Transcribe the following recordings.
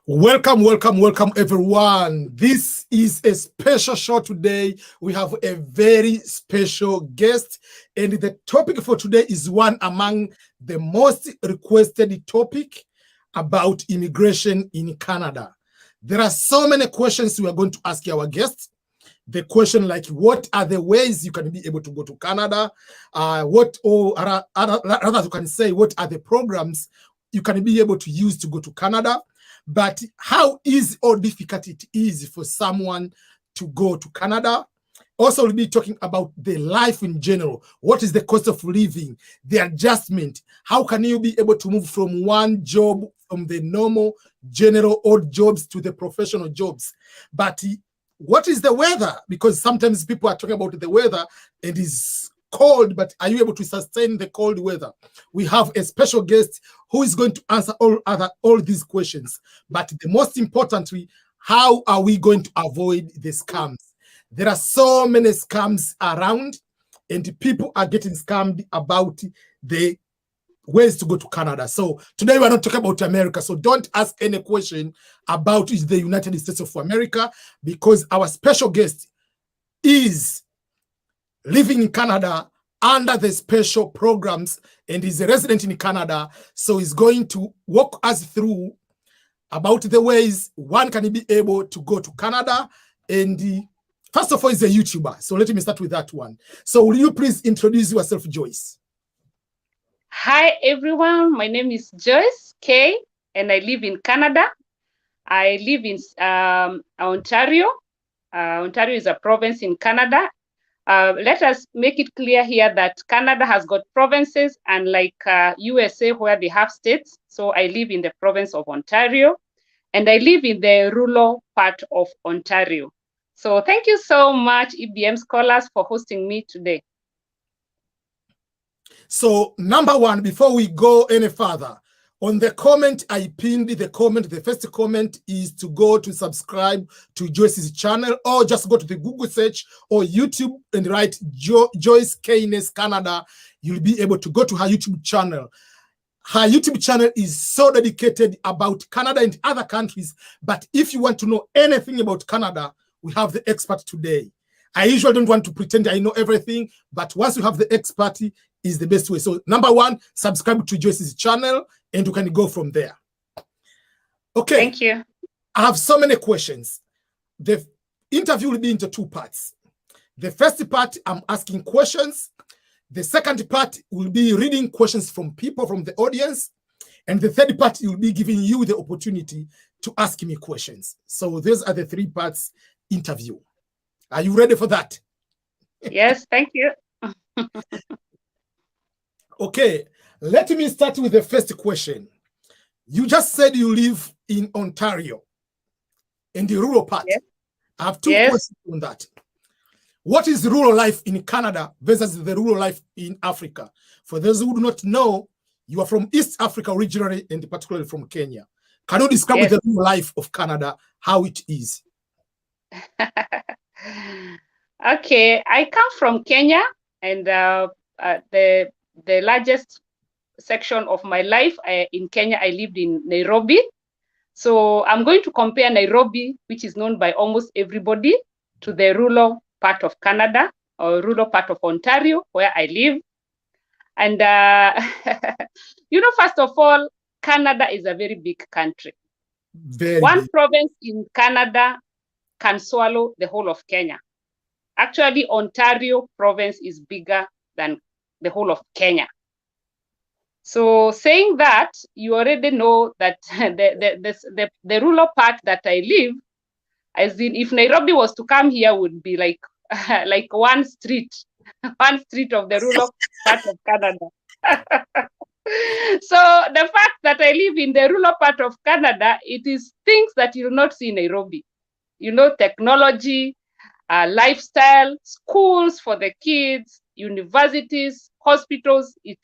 Welcome, everyone. This is a special show today. We have a very special guest, and the topic for today is one among the most requested topic about immigration in Canada. There are so many questions we are going to ask our guests. The question like, what are the ways you can be able to go to Canada? Rather you can say, what are the programs you can be able to use to go to Canada? But how easy or difficult it is for someone to go to Canada. Also, we'll be talking about the life in general. What is the cost of living, the adjustment? How can you be able to move from one job, from the normal, general, odd jobs to the professional jobs? But what is the weather? Because sometimes people are talking about the weather and it's cold, but are you able to sustain the cold weather? We have a special guest who is going to answer all these questions. But the most importantly, how are we going to avoid the scams? There are so many scams around, and people are getting scammed about the ways to go to Canada. So today we're not talking about America. So don't ask any question about the United States of America, because our special guest is living in Canada under the special programs and is a resident in Canada. So he's going to walk us through about the ways one can be able to go to Canada. And first of all, he's a YouTuber. So let me start with that one. So will you please introduce yourself, Joyce? Hi, everyone. My name is Joyce K, and I live in Canada. I live in Ontario. Ontario is a province in Canada. Let us make it clear here that Canada has got provinces, and like USA where they have states. So I live in the province of Ontario, and I live in the rural part of Ontario. So thank you so much, EBM Scholars, for hosting me today. So number one, before we go any further, on the comment, I pinned the comment. The first comment is to go to subscribe to Joyce's channel, or just go to the Google search or YouTube and write Joyce K Nurse Canada. You'll be able to go to her YouTube channel. Her YouTube channel is so dedicated about Canada and other countries. But if you want to know anything about Canada, we have the expert today. I usually don't want to pretend I know everything, but once you have the expert, is the best way. So number one, subscribe to Joyce's channel, and you can go from there. Okay. Thank you. I have so many questions. The interview will be into two parts. The first part, I'm asking questions. The second part will be reading questions from people from the audience. And the third part will be giving you the opportunity to ask me questions. So those are the three parts interview. Are you ready for that? Yes, thank you. Okay, let me start with the first question. You just said you live in Ontario, in the rural part. Yes. I have two questions on that. What is rural life in Canada versus the rural life in Africa? For those who do not know, you are from East Africa originally, and particularly from Kenya. Can you describe the rural life of Canada, how it is? Okay, I come from Kenya, and the largest section of my life in Kenya, I lived in Nairobi. So I'm going to compare Nairobi, which is known by almost everybody, to the rural part of Canada, or rural part of Ontario, where I live. And, first of all, Canada is a very big country. One province in Canada can swallow the whole of Kenya. Actually, Ontario province is bigger than the whole of Kenya. So saying that, you already know that the rural part that I live, as in if Nairobi was to come here, would be like one street of the rural part of Canada. So the fact that I live in the rural part of Canada, it is things that you will not see in Nairobi. Technology, lifestyle, schools for the kids, universities, hospitals. It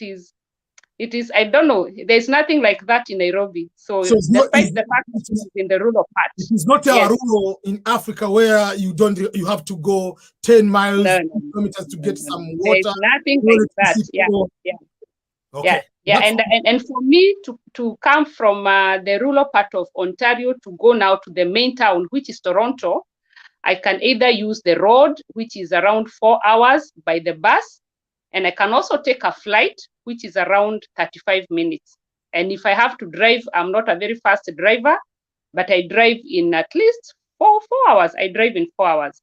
is, I don't know, there's nothing like that in Nairobi. So despite the fact that it's in the rural part. It is not a rural in Africa where you have to go 10 miles, kilometers to get some water. There's nothing like that. Yeah. Okay. Yeah, and for me to come from the rural part of Ontario to go now to the main town, which is Toronto, I can either use the road, which is around 4 hours by the bus, and I can also take a flight, which is around 35 minutes. And if I have to drive, I'm not a very fast driver, but I drive in at least four hours. I drive in 4 hours.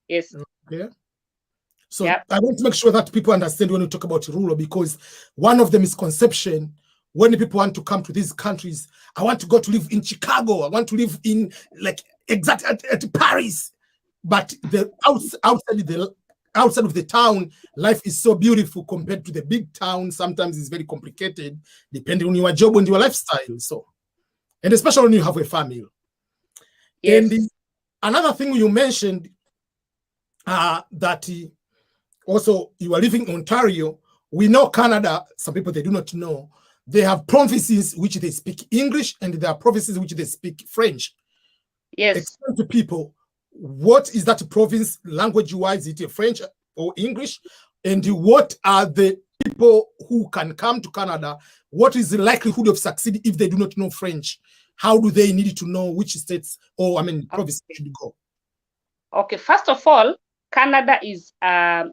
Yes. Okay. So yeah. I want to make sure that people understand when we talk about rural, because one of the misconception when people want to come to these countries, I want to go to live in Chicago, I want to live in like exactly at Paris, but the outside of the town, life is so beautiful compared to the big town. Sometimes it's very complicated depending on your job and your lifestyle. So, and especially when you have a family. Yes. And another thing you mentioned that also you are living in Ontario. We know Canada, some people they do not know, they have provinces which they speak English and there are provinces which they speak French. Yes. Explain to people, what is that province language-wise? Is it French or English? And what are the people who can come to Canada? What is the likelihood of succeeding if they do not know French? How do they need to know which states or province should go? Okay, first of all, Canada is a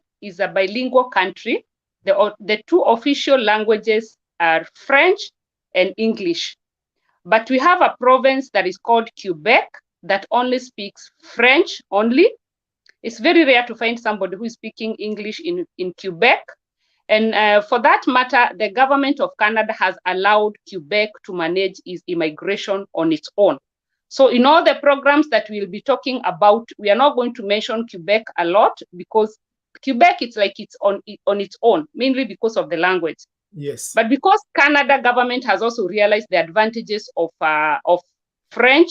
bilingual country. The two official languages are French and English. But we have a province that is called Quebec that only speaks French only. It's very rare to find somebody who is speaking English in Quebec. And for that matter, the government of Canada has allowed Quebec to manage its immigration on its own. So in all the programs that we'll be talking about, we are not going to mention Quebec a lot because Quebec, it's like it's on its own, mainly because of the language. Yes. But because Canada government has also realized the advantages of French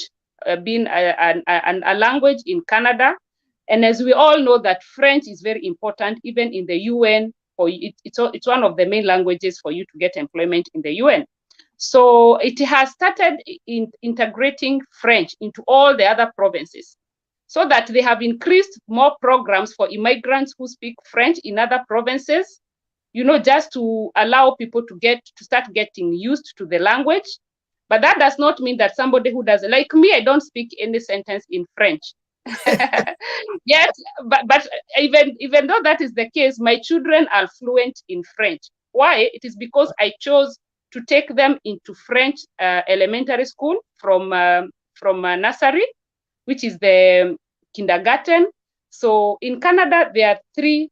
being a language in Canada, and as we all know that French is very important, even in the UN, it's one of the main languages for you to get employment in the UN. So it has started integrating French into all the other provinces, so that they have increased more programs for immigrants who speak French in other provinces, just to allow people to start getting used to the language. But that does not mean that somebody who doesn't, like me, I don't speak any sentence in French. Yes, but even though that is the case, my children are fluent in French. Why? It is because I chose to take them into French elementary school from nursery, which is the kindergarten. So in Canada, there are 3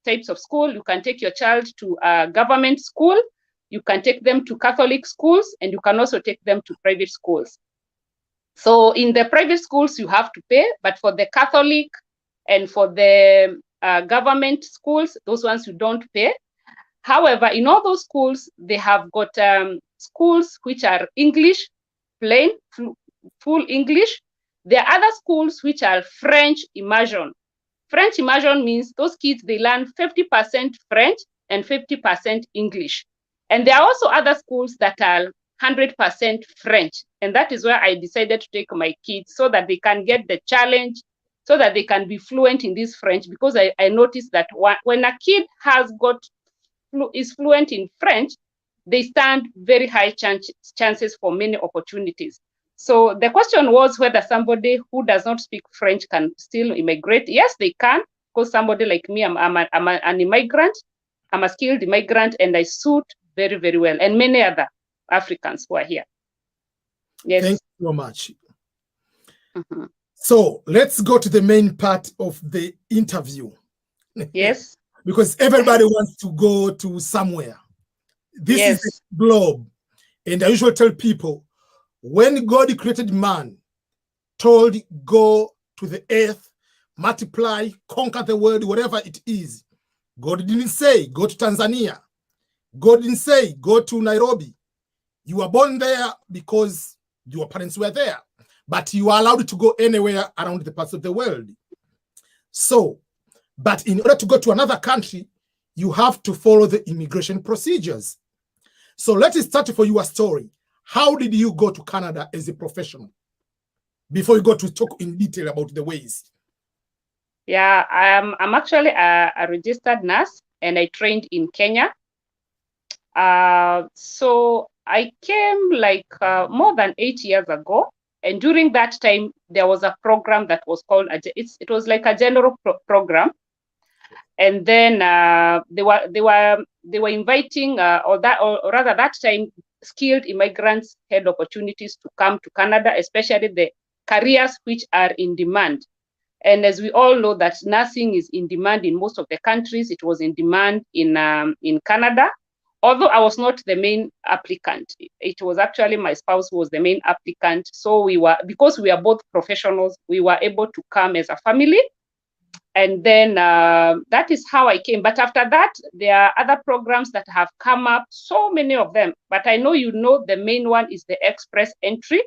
types of school. You can take your child to a government school, you can take them to Catholic schools, and you can also take them to private schools. So in the private schools, you have to pay, but for the Catholic and for the government schools, those ones you don't pay. However, in all those schools, they have got schools which are English, plain, full English. There are other schools which are French immersion. French immersion means those kids, they learn 50% French and 50% English. And there are also other schools that are 100% French. And that is where I decided to take my kids, so that they can get the challenge, so that they can be fluent in this French. Because I noticed that when a kid is fluent in French, they stand very high chances for many opportunities. So the question was whether somebody who does not speak French can still immigrate. Yes, they can, because somebody like me, I'm an immigrant, I'm a skilled immigrant, and I suit very, very well, and many other Africans who are here. Yes. Thank you so much. Mm-hmm. So let's go to the main part of the interview. Yes. Because everybody wants to go to somewhere. This is the globe. And I usually tell people, when God created man, told go to the earth, multiply, conquer the world, whatever it is, God didn't say go to Tanzania. God didn't say go to Nairobi. You were born there because your parents were there, but you are allowed to go anywhere around the parts of the world. So, but in order to go to another country, you have to follow the immigration procedures. So let us start for your story. How did you go to Canada as a professional? Before you go to talk in detail about the ways. Yeah, I'm actually a registered nurse, and I trained in Kenya. So I came like more than 8 years ago. And during that time, there was a program that was called, it was like a general program. And then they were inviting, or rather that time, skilled immigrants had opportunities to come to Canada, especially the careers which are in demand. And as we all know that nursing is in demand in most of the countries, it was in demand in Canada. Although I was not the main applicant, it was actually my spouse who was the main applicant. So because we are both professionals, we were able to come as a family. And then that is how I came. But after that, there are other programs that have come up, so many of them. But I know the main one is the express entry,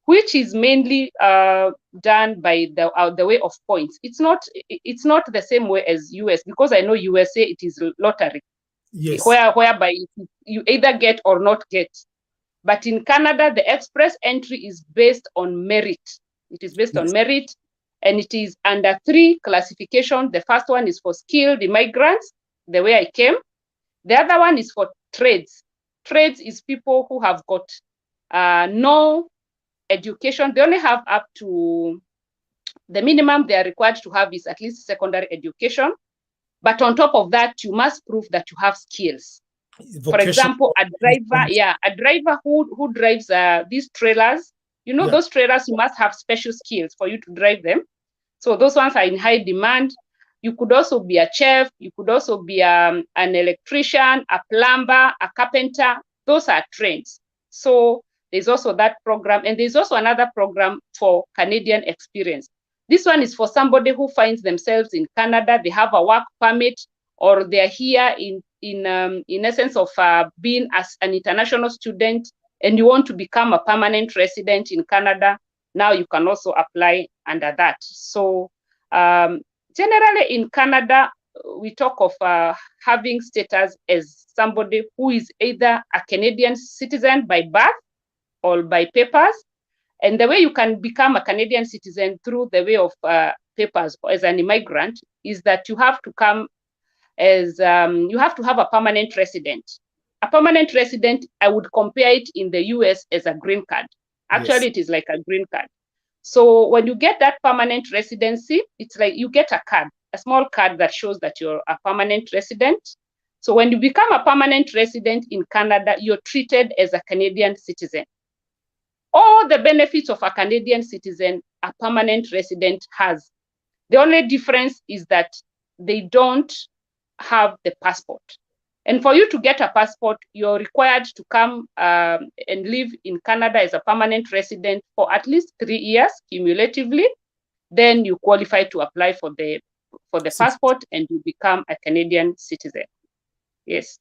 which is mainly done by the way of points. It's not the same way as US, because I know USA it is lottery, yes, whereby you either get or not get. But in Canada, the express entry is based on merit. It is based on merit, and it is under 3 classifications. The first one is for skilled immigrants, the way I came. The other one is for trades. Trades is people who have got no education. They only have up to the minimum they are required to have is at least secondary education. But on top of that, you must prove that you have skills. For example, a driver who drives these trailers, those trailers, you must have special skills for you to drive them. So those ones are in high demand. You could also be a chef. You could also be an electrician, a plumber, a carpenter. Those are trades. So there's also that program. And there's also another program for Canadian experience. This one is for somebody who finds themselves in Canada. They have a work permit, or they're here in essence of being as an international student, and you want to become a permanent resident in Canada. Now you can also apply under that. So generally in Canada, we talk of having status as somebody who is either a Canadian citizen by birth or by papers. And the way you can become a Canadian citizen through the way of papers as an immigrant is that you have to come as, you have to have a permanent resident. A permanent resident, I would compare it in the US as a green card. Actually, It is like a green card. So when you get that permanent residency, it's like you get a card, a small card that shows that you're a permanent resident. So when you become a permanent resident in Canada, you're treated as a Canadian citizen. All the benefits of a Canadian citizen, a permanent resident has. The only difference is that they don't have the passport. And for you to get a passport, you're required to come and live in Canada as a permanent resident for at least 3 years cumulatively. Then you qualify to apply for the passport, and you become a Canadian citizen. Yes.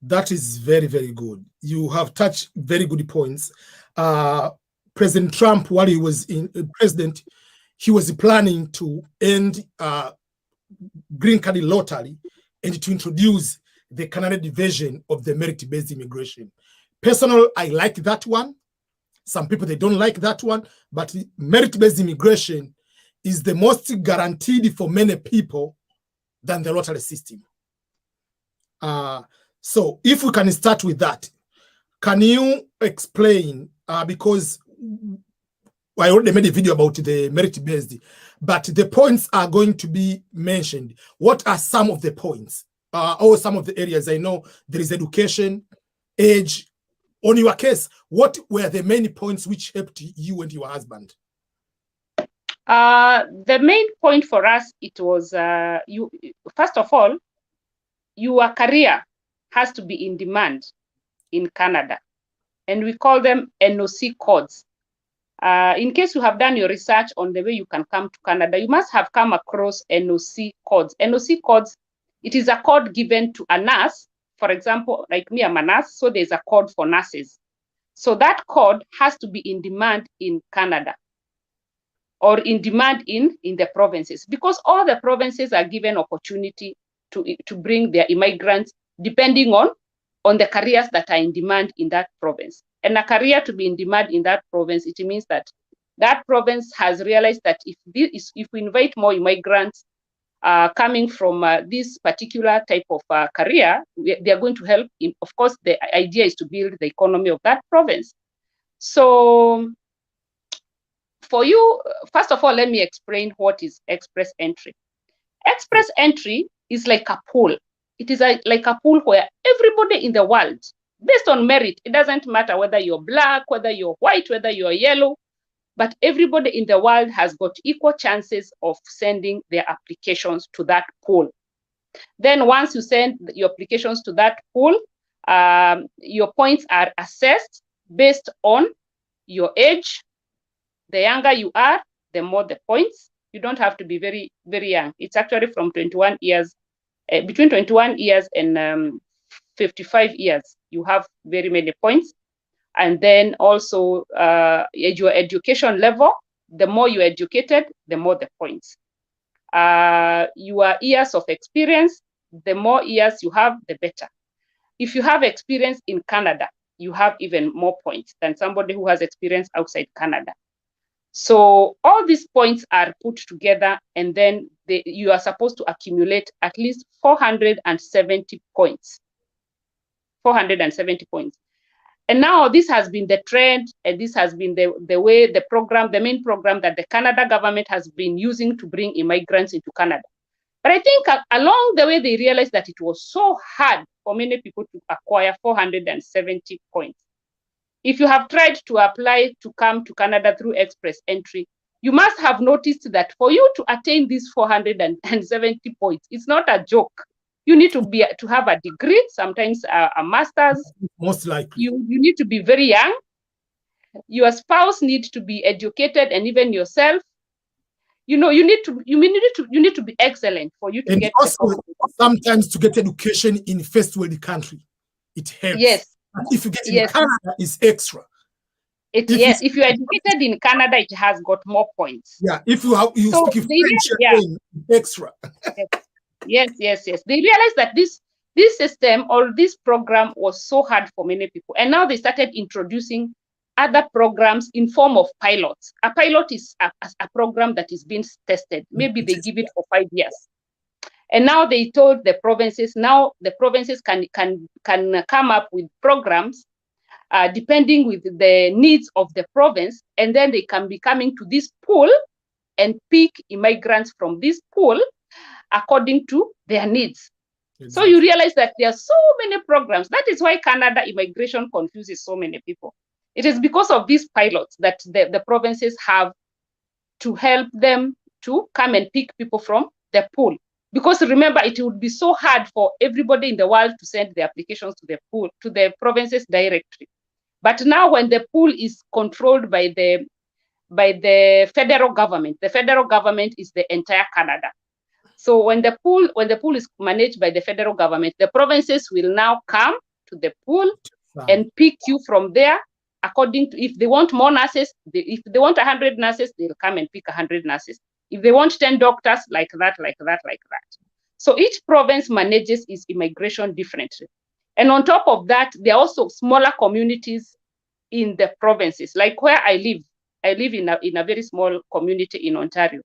That is very, very good. You have touched very good points. President Trump, while he was president, he was planning to end green card lottery and to introduce the Canadian version of the merit-based immigration. Personally, I like that one. Some people, they don't like that one, but merit-based immigration is the most guaranteed for many people than the lottery system. So if we can start with that, can you explain, because I already made a video about the merit-based, but the points are going to be mentioned. What are some of the points, or some of the areas? I know there is education, age. On your case, what were the main points which helped you and your husband? The main point for us, it was, first of all, your career has to be in demand in Canada. And we call them NOC codes. In case you have done your research on the way you can come to Canada, you must have come across NOC codes. NOC codes, it is a code given to a nurse. For example, like me, I'm a nurse, so there's a code for nurses. So that code has to be in demand in Canada, or in demand in the provinces, because all the provinces are given opportunity to bring their immigrants depending on the careers that are in demand in that province. And a career to be in demand in that province, it means that that province has realized that if we invite more immigrants, coming from this particular type of career, they are going to help. Of course, the idea is to build the economy of that province. So for you, first of all, let me explain what is express entry. Express entry is like a pool. It is like a pool where everybody in the world, based on merit, it doesn't matter whether you're black, whether you're white, whether you're yellow, but everybody in the world has got equal chances of sending their applications to that pool. Then once you send your applications to that pool, your points are assessed based on your age. The younger you are, the more the points. You don't have to be very, very young. It's actually from 21 years, between 21 years and 55 years, you have very many points. And then also your education level, the more you're educated, the more the points. Your years of experience, the more years you have, the better. If you have experience in Canada, you have even more points than somebody who has experience outside Canada. So all these points are put together, and then you are supposed to accumulate at least 470 points. 470 points. And now this has been the trend, and this has been the way the program, the main program that the Canada government has been using to bring immigrants into Canada. But I think along the way, they realized that it was so hard for many people to acquire 470 points. If you have tried to apply to come to Canada through express entry, you must have noticed that for you to attain these 470 points, it's not a joke. You need to have a degree, sometimes a master's. Most likely. You need to be very young. Your spouse needs to be educated, and even yourself. You need to be excellent for you to and get. Also, sometimes to get education in first world country, it helps. Yes. But if you get in Canada, it's extra. If you're educated in Canada, it has got more points. Yeah, if you speak French, extra. Yes. They realized that this system or this program was so hard for many people, and now they started introducing other programs in form of pilots. A pilot is a program that is being tested. Maybe they give it for 5 years, and now they told the provinces. Now the provinces can come up with programs depending with the needs of the province, and then they can be coming to this pool and pick immigrants from this pool according to their needs. Exactly. So you realize that there are so many programs. That is why Canada immigration confuses so many people. It is because of these pilots that the provinces have to help them to come and pick people from the pool. Because remember, it would be so hard for everybody in the world to send their applications to the pool, to the provinces directly. But now when the pool is controlled by the federal government is the entire Canada. So when the pool is managed by the federal government, the provinces will now come to the pool and pick you from there according to, if they want more nurses, if they want 100 nurses, they'll come and pick 100 nurses. If they want 10 doctors, like that. So each province manages its immigration differently. And on top of that, there are also smaller communities in the provinces, like where I live. I live in a very small community in Ontario.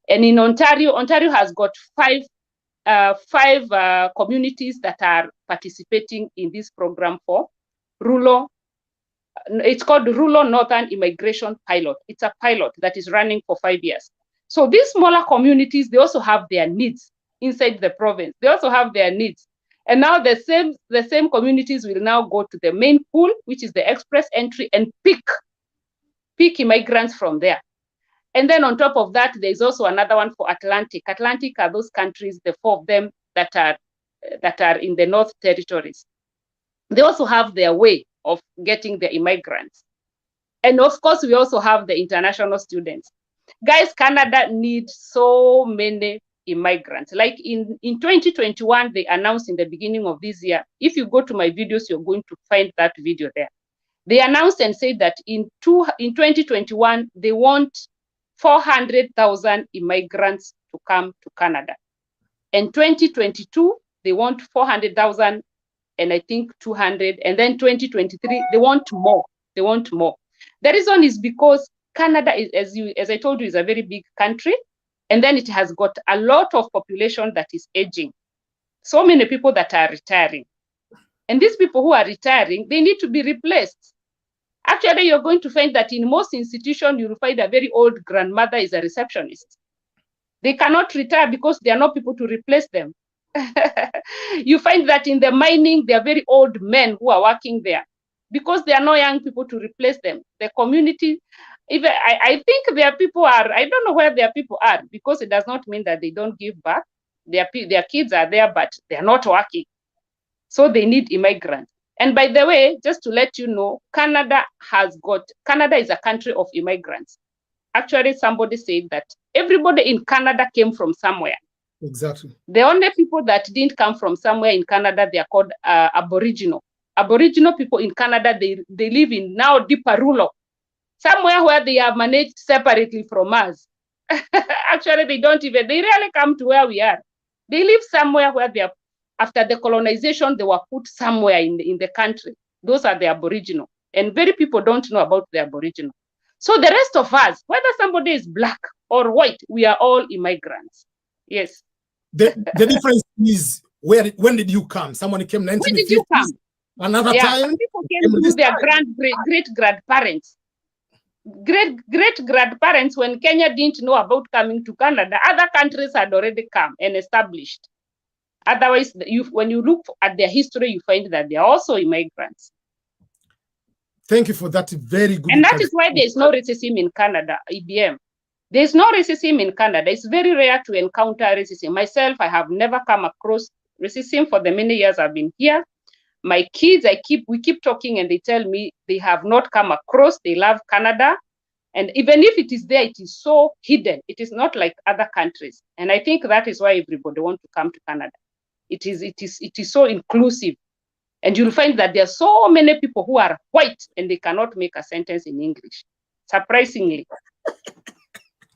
And in Ontario has got five communities that are participating in this program for rural. It's called Rural Northern Immigration Pilot. It's a pilot that is running for 5 years. So these smaller communities, they also have their needs inside the province. They also have their needs. And now the same communities will now go to the main pool, which is the express entry, and pick immigrants from there. And then on top of that, there's also another one for Atlantic. Atlantic are those countries, the 4 of them that are in the North Territories. They also have their way of getting the immigrants. And of course, we also have the international students. Guys, Canada needs so many immigrants. Like in 2021, they announced in the beginning of this year, if you go to my videos, you're going to find that video there. They announced and said that in 2021, they want 400,000 immigrants to come to Canada. In 2022, they want 400,000 and I think 200. And then 2023, they want more. They want more. The reason is because Canada is, as I told you, is a very big country. And then it has got a lot of population that is aging. So many people that are retiring. And these people who are retiring, they need to be replaced. Actually, you're going to find that in most institutions, you'll find a very old grandmother is a receptionist. They cannot retire because there are no people to replace them. You find that in the mining, there are very old men who are working there because there are no young people to replace them. The community, even I think their people are, I don't know where their people are, because it does not mean that they don't give back. Their kids are there, but they're not working. So they need immigrants. And by the way, just to let you know, Canada is a country of immigrants. Actually, somebody said that everybody in Canada came from somewhere. Exactly. The only people that didn't come from somewhere in Canada, they are called Aboriginal. Aboriginal people in Canada, they live in now Diparulo, somewhere where they are managed separately from us. Actually, they rarely come to where we are. They live somewhere where they are, after the colonization, they were put somewhere in the country. Those are the Aboriginal. And very people don't know about the Aboriginal. So the rest of us, whether somebody is black or white, we are all immigrants. Yes. The difference is when did you come? Someone came 1950s. When did you come? Another time. Some people came through their great grandparents. Great grandparents, when Kenya didn't know about coming to Canada, other countries had already come and established. Otherwise, when you look at their history, you find that they are also immigrants. Thank you for that very good. And that is why there is no racism in Canada, IBM. There is no racism in Canada. It's very rare to encounter racism. Myself, I have never come across racism for the many years I've been here. My kids, we keep talking and they tell me they have not come across, they love Canada. And even if it is there, it is so hidden. It is not like other countries. And I think that is why everybody wants to come to Canada. It is so inclusive. And you'll find that there are so many people who are white and they cannot make a sentence in English, surprisingly.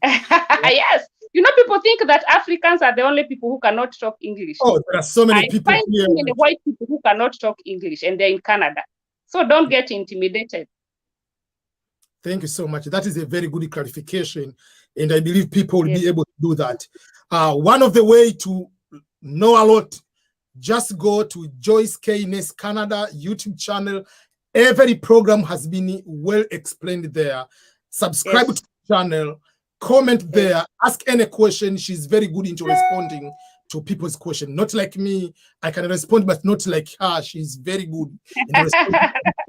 Yes. You know, people think that Africans are the only people who cannot talk English. Oh, there are so many people here. So many white people who cannot talk English, and they're in Canada. So don't get intimidated. Thank you so much. That is a very good clarification, and I believe people will be able to do that. One of the way to know a lot, just go to Joyce K Nurse Canada YouTube channel. Every program has been well explained there. Subscribe to the channel. Comment there, ask any question. She's very good into responding to people's questions. Not like me, I can respond, but not like her. She's very good in responding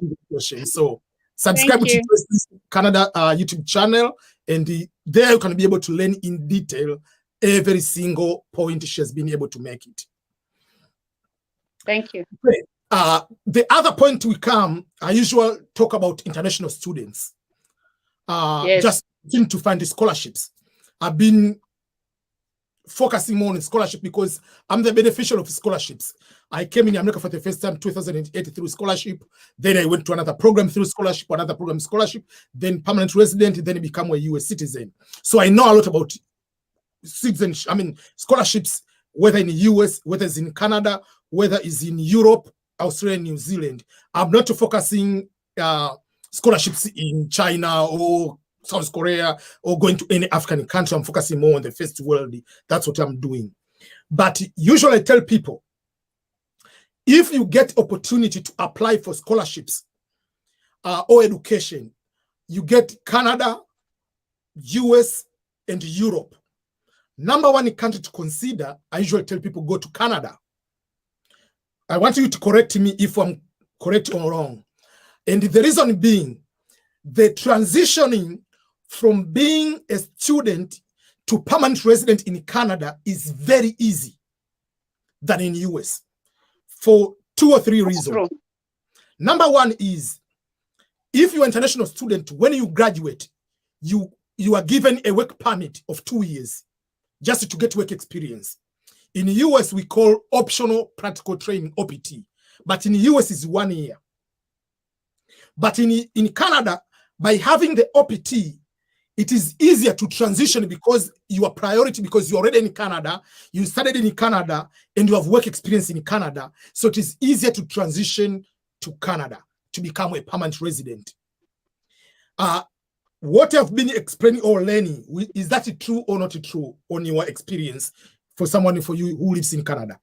to questions. So subscribe to this Canada YouTube channel, and there you can be able to learn in detail every single point she has been able to make it. Thank you. Okay. The other point I usually talk about international students. Just to find the scholarships. I've been focusing more on scholarship because I'm the beneficiary of scholarships. I came in America for the first time 2008 through scholarship. Then I went to another program through scholarship, another program scholarship, then permanent resident, then I become a US citizen. So I know a lot about citizenship, scholarships, whether in the US, whether it's in Canada, whether it's in Europe, Australia, New Zealand. I'm not focusing scholarships in China or South Korea or going to any African country. I'm focusing more on the first world. That's what I'm doing. But usually I tell people, if you get opportunity to apply for scholarships or education, you get Canada, US, and Europe. Number one country to consider, I usually tell people go to Canada. I want you to correct me if I'm correct or wrong. And the reason being, the transitioning from being a student to permanent resident in Canada is very easy than in US for 2 or 3 reasons. Number one is, if you're an international student, when you graduate, you are given a work permit of 2 years just to get work experience. In the US, we call optional practical training, OPT, but in the US is 1 year. But in Canada, by having the OPT, it is easier to transition because you are priority, because you're already in Canada, you studied in Canada, and you have work experience in Canada. So it is easier to transition to Canada to become a permanent resident. what you have been explaining or learning, is that true or not true on your experience for someone for you who lives in Canada?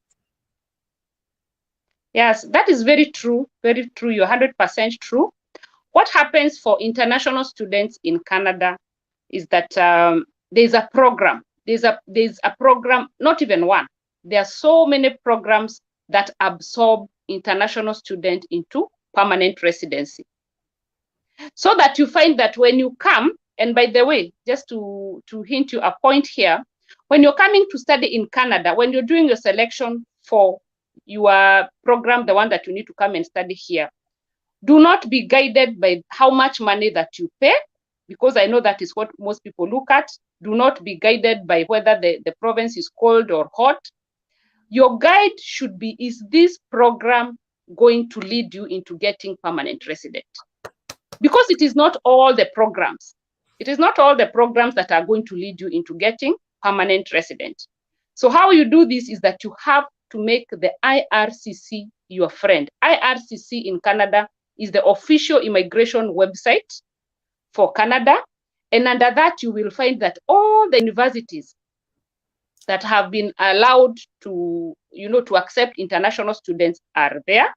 Yes, that is very true. Very true. You're 100% true. What happens for international students in Canada is that there's a program. There's a program, not even one. There are so many programs that absorb international students into permanent residency. So that you find that when you come, and by the way, just to hint you a point here, when you're coming to study in Canada, when you're doing your selection for your program, the one that you need to come and study here, do not be guided by how much money that you pay, because I know that is what most people look at. Do not be guided by whether the province is cold or hot. Your guide should be, is this program going to lead you into getting permanent resident? Because it is not all the programs. It is not all the programs that are going to lead you into getting permanent resident. So how you do this is that you have to make the IRCC your friend. IRCC in Canada is the official immigration website for Canada. And under that, you will find that all the universities that have been allowed to, to accept international students are there.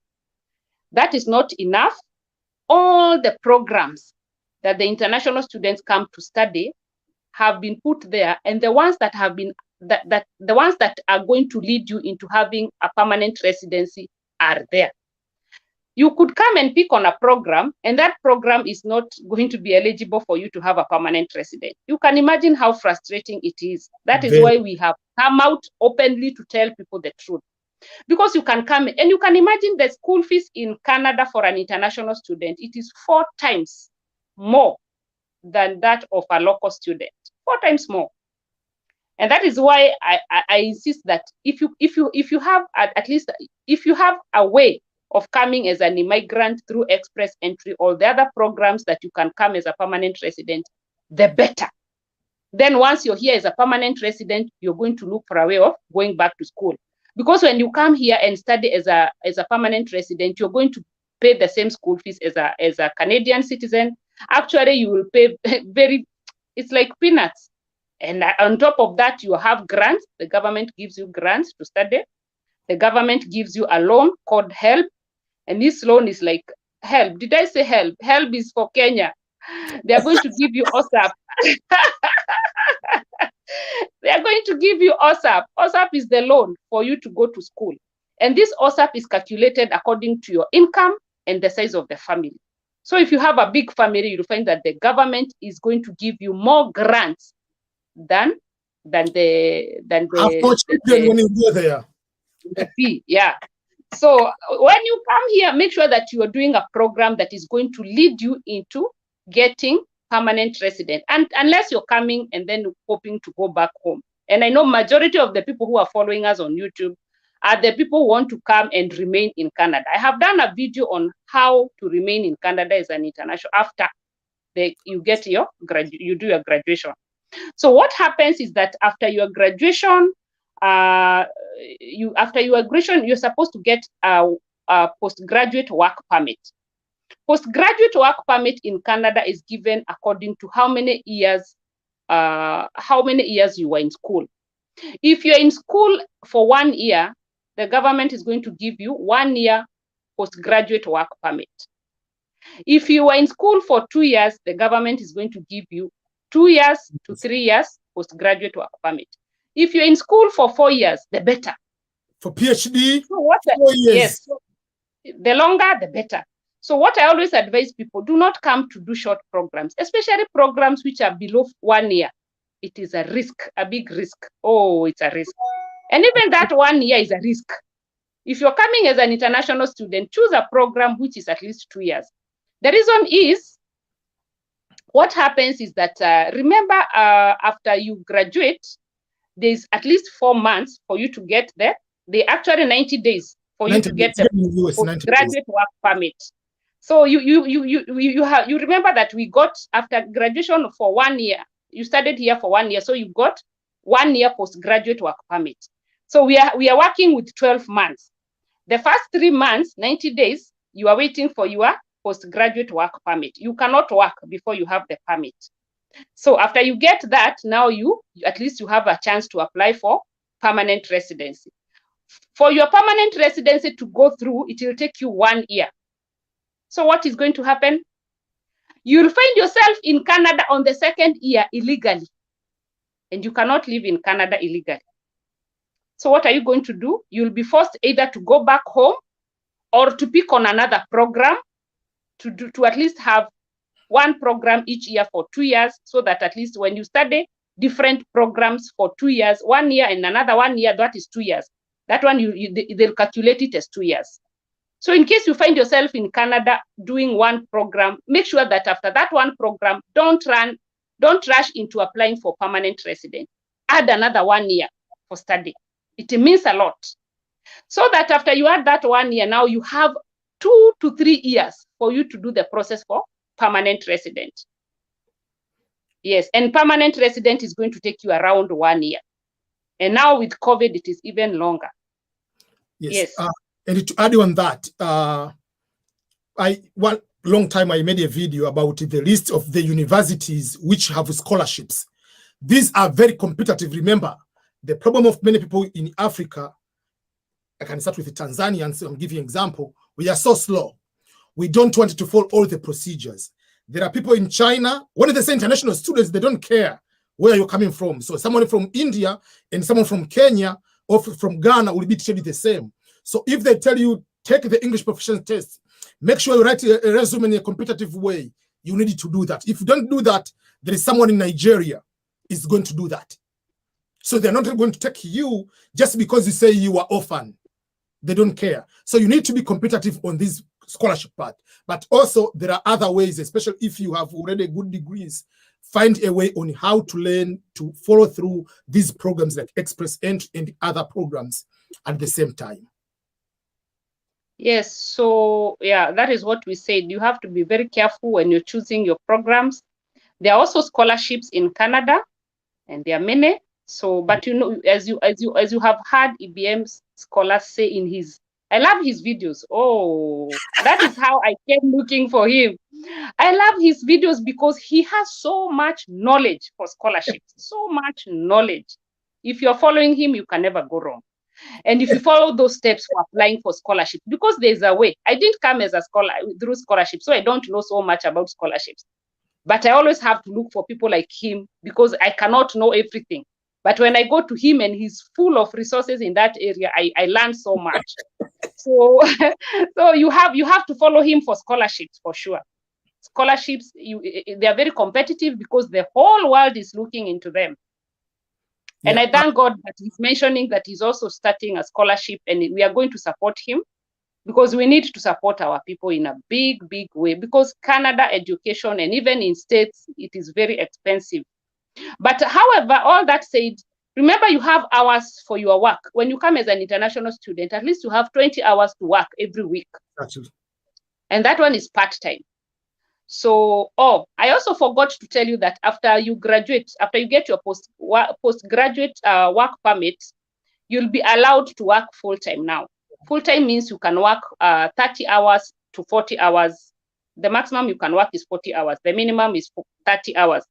That is not enough. All the programs that the international students come to study have been put there, and the ones that have been the ones that are going to lead you into having a permanent residency are there. You could come and pick on a program, and that program is not going to be eligible for you to have a permanent resident. You can imagine how frustrating it is. That is why we have come out openly to tell people the truth. Because you can come, and you can imagine the school fees in Canada for an international student, it is 4 times more than that of a local student, 4 times more. And that is why I insist that if you have at least, if you have a way of coming as an immigrant through express entry or the other programs that you can come as a permanent resident, the better. Then once you're here as a permanent resident, you're going to look for a way of going back to school. Because when you come here and study as a permanent resident, you're going to pay the same school fees as a Canadian citizen. Actually, you will pay it's like peanuts. And on top of that, you have grants. The government gives you grants to study. The government gives you a loan called HELP. And this loan is like HELP. Did I say HELP? HELP is for Kenya. They are going to give you OSAP. They are going to give you OSAP. OSAP is the loan for you to go to school. And this OSAP is calculated according to your income and the size of the family. So if you have a big family, you'll find that the government is going to give you more grants than the when you go there. The fee, yeah. So when you come here, make sure that you are doing a program that is going to lead you into getting permanent resident, and unless you're coming and then hoping to go back home. And I know majority of the people who are following us on YouTube are the people who want to come and remain in Canada. I have done a video on how to remain in Canada as an international after you do your graduation. So what happens is that after your graduation, you're supposed to get a postgraduate work permit. Postgraduate work permit in Canada is given according to how many years you were in school. If you're in school for 1 year, the government is going to give you 1 year postgraduate work permit. If you were in school for 2 years, the government is going to give you 2 years to 3 years postgraduate work permit. If you're in school for 4 years, the better. For PhD, so 4 years. Yes, so the longer, the better. So what I always advise people, do not come to do short programs, especially programs which are below 1 year. It is a risk, a big risk. Oh, it's a risk. And even that 1 year is a risk. If you're coming as an international student, choose a program which is at least 2 years. The reason is, what happens is that, remember, after you graduate, there's at least 4 months for you to get there. They actually 90 days for you to get the postgraduate work permit. So you remember that we got, after graduation for 1 year, you studied here for 1 year, so you got 1 year postgraduate work permit. So we are working with 12 months. The first 3 months, 90 days, you are waiting for your postgraduate work permit. You cannot work before you have the permit. So after you get that, now you at least you have a chance to apply for permanent residency. For your permanent residency to go through, it will take you 1 year. So what is going to happen? You'll find yourself in Canada on the 2nd year illegally, and you cannot live in Canada illegally. So what are you going to do? You'll be forced either to go back home or to pick on another program to at least have one program each year for 2 years, so that at least when you study different programs for 2 years, 1 year and another 1 year, that is 2 years. That one, they'll calculate it as 2 years. So in case you find yourself in Canada doing one program, make sure that after that one program, don't rush into applying for permanent resident. Add another 1 year for study. It means a lot. So that after you add that 1 year, now you have 2 to 3 years for you to do the process for permanent resident. Yes, and permanent resident is going to take you around 1 year. And now with COVID, it is even longer. Yes. And to add on that, one long time I made a video about the list of the universities which have scholarships. These are very competitive. Remember, the problem of many people in Africa, I can start with the Tanzanians, I'm giving an example, we are so slow. We don't want to follow all the procedures. There are people in China, when they say international students, they don't care where you're coming from. So someone from India and someone from Kenya or from Ghana will be treated the same. So if they tell you, take the English proficiency test, make sure you write a resume in a competitive way, you need to do that. If you don't do that, there is someone in Nigeria is going to do that. So they're not going to take you just because you say you are orphan. They don't care. So you need to be competitive on this scholarship part. But also there are other ways, especially if you have already good degrees, find a way on how to learn to follow through these programs like Express Entry and other programs at the same time. Yes, so yeah, that is what we said. You have to be very careful when you're choosing your programs. There are also scholarships in Canada, and there are many. So, but you know, as you have heard EBM's scholars say in his, I love his videos. Oh, that is how I came looking for him. I love his videos because he has so much knowledge for scholarships, so much knowledge. If you're following him, you can never go wrong. And if you follow those steps for applying for scholarship, because there's a way. I didn't come as a scholar through scholarship, so I don't know so much about scholarships. But I always have to look for people like him because I cannot know everything. But when I go to him and he's full of resources in that area, I learn so much. So, so you have to follow him for scholarships for sure. Scholarships, they are very competitive because the whole world is looking into them. And I thank God that he's mentioning that he's also starting a scholarship, and we are going to support him because we need to support our people in a big, big way, because Canada education, and even in states, it is very expensive. But however, all that said, remember you have hours for your work. When you come as an international student, at least you have 20 hours to work every week. Absolutely. And that one is part-time. So, I also forgot to tell you that after you graduate, after you get your postgraduate work permit, you'll be allowed to work full-time now. Full-time means you can work 30 hours to 40 hours. The maximum you can work is 40 hours. The minimum is 30 hours.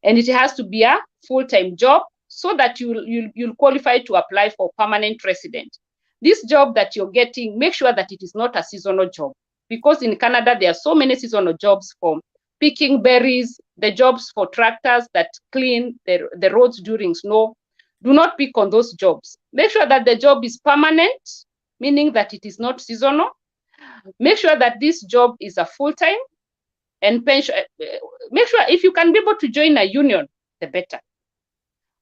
And it has to be a full-time job so that you'll qualify to apply for permanent resident. This job that you're getting, make sure that it is not a seasonal job. Because in Canada, there are so many seasonal jobs for picking berries, the jobs for tractors that clean the roads during snow. Do not pick on those jobs. Make sure that the job is permanent, meaning that it is not seasonal. Make sure that this job is a full-time, and pension. Make sure if you can be able to join a union, the better.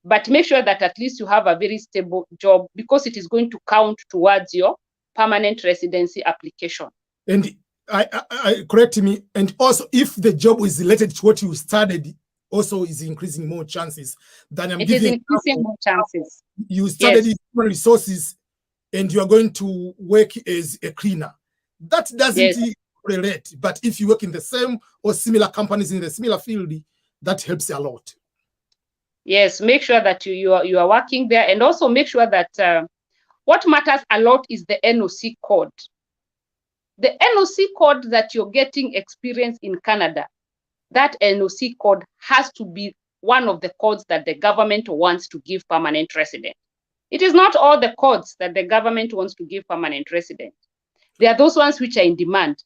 But make sure that at least you have a very stable job, because it is going to count towards your permanent residency application. And I correct me. And also, if the job is related to what you studied, also is increasing more chances than it is increasing more chances. You studied human resources and you are going to work as a cleaner. That doesn't relate. But if you work in the same or similar companies in the similar field, that helps a lot. Yes, make sure that you are working there, and also make sure that what matters a lot is the NOC code. the NOC code that you're getting experience in Canada, that NOC code has to be one of the codes that the government wants to give permanent resident. It is not all the codes that the government wants to give permanent resident. There are those ones which are in demand,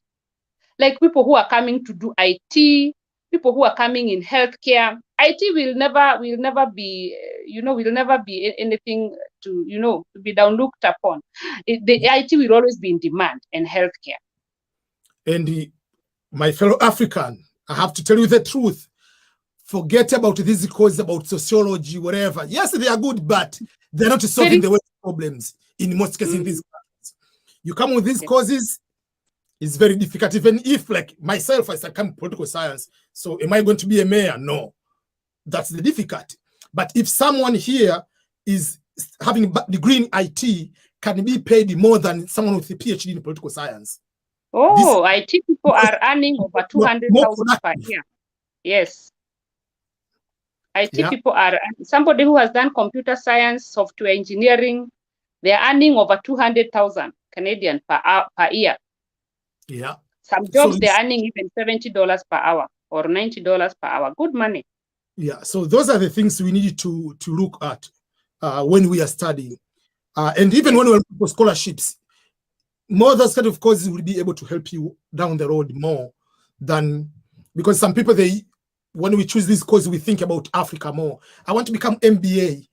like people who are coming to do IT, people who are coming in healthcare. IT will never be, will never be anything to be down looked upon. The IT will always be in demand, and healthcare. And my fellow African, I have to tell you the truth. Forget about these courses about sociology, whatever. Yes, they are good, but they're not solving the world problems in most cases in these countries. You come with these courses, it's very difficult. Even if, like myself, I come political science, so am I going to be a mayor? No. That's the difficulty. But if someone here is having a degree in IT, can be paid more than someone with a PhD in political science. Oh, IT people are earning over 200,000 per year. Yes. IT people are, somebody who has done computer science, software engineering, they are earning over 200,000 Canadian per year. Yeah. Some jobs they're earning even $70 per hour or $90 per hour. Good money. Yeah. So those are the things we need to look at when we are studying. And even when we're looking for scholarships, more of those kind of courses will be able to help you down the road more than, because some people, when we choose this course, we think about Africa more. I want to become MBA.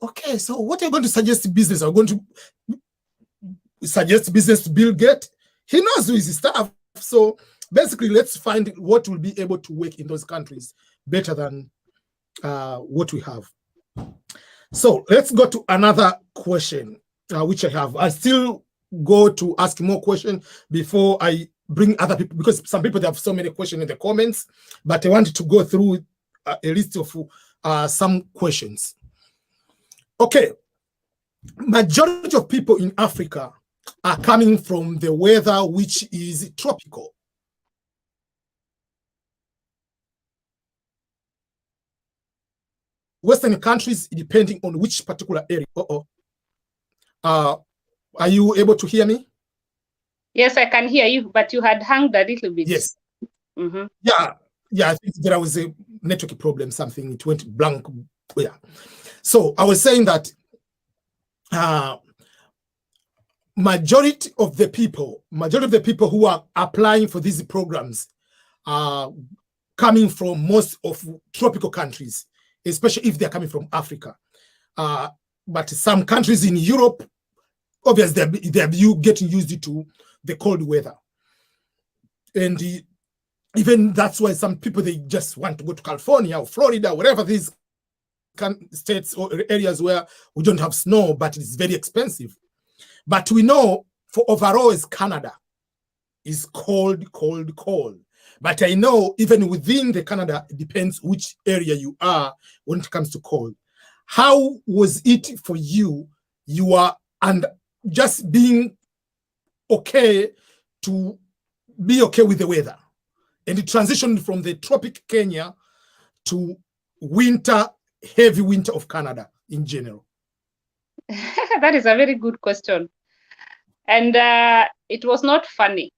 Okay, so what are you going to suggest business? Are you going to suggest business to Bill Gates? He knows his stuff. So basically, let's find what will be able to work in those countries better than what we have. So let's go to another question, which I have. I still go to ask more questions before I bring other people, because some people, they have so many questions in the comments, but I wanted to go through a list of some questions. Okay. Majority of people in Africa are coming from the weather which is tropical. Western countries, depending on which particular area. Are you able to hear me? Yes, I can hear you, but you had hung a little bit. Yes. Yeah, I think there was a network problem, something, it went blank. Yeah. So I was saying that majority of the people who are applying for these programs are coming from most of tropical countries, especially if they're coming from Africa. But some countries in Europe, obviously, they're getting used to the cold weather. And even that's why some people, they just want to go to California or Florida, wherever these states or areas where we don't have snow, but it's very expensive. But we know for overall is Canada is cold, cold, cold. But I know even within the Canada, it depends which area you are when it comes to cold. How was it for you? You are and just being okay to be okay with the weather, and it transitioned from the tropic Kenya to winter, heavy winter of Canada in general. That is a very good question. And it was not funny.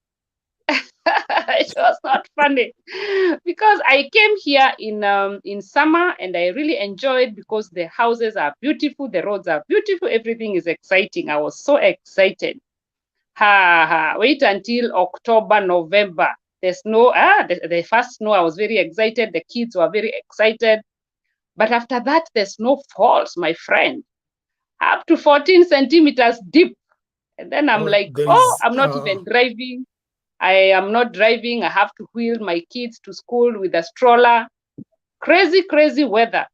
It was not funny because I came here in summer and I really enjoyed, because the houses are beautiful, the roads are beautiful, everything is exciting. I was so excited. Wait until October, November. The snow, the first snow, I was very excited. The kids were very excited. But after that, the snow falls, my friend, up to 14 centimeters deep. And then I'm I'm not even driving. I am not driving. I have to wheel my kids to school with a stroller. Crazy, crazy weather.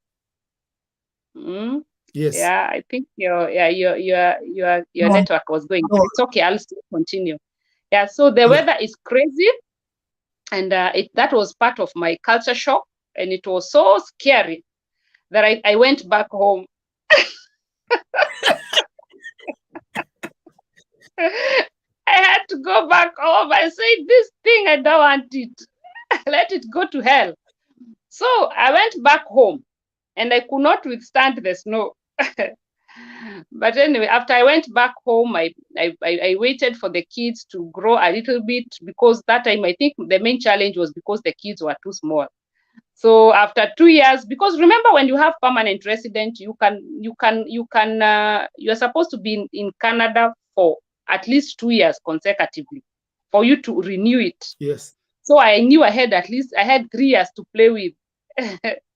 Yes. Yeah, I think your network was going. But it's okay. I'll still continue. Yeah. So the weather is crazy, and that was part of my culture shock, and it was so scary that I went back home. I had to go back home. I said, this thing, I don't want it. Let it go to hell. So I went back home and I could not withstand the snow. But anyway, after I went back home, I waited for the kids to grow a little bit, because that time I think the main challenge was because the kids were too small. So after 2 years, because remember, when you have permanent resident, you're supposed to be in Canada for at least 2 years consecutively for you to renew it. Yes. So I knew I had 3 years to play with.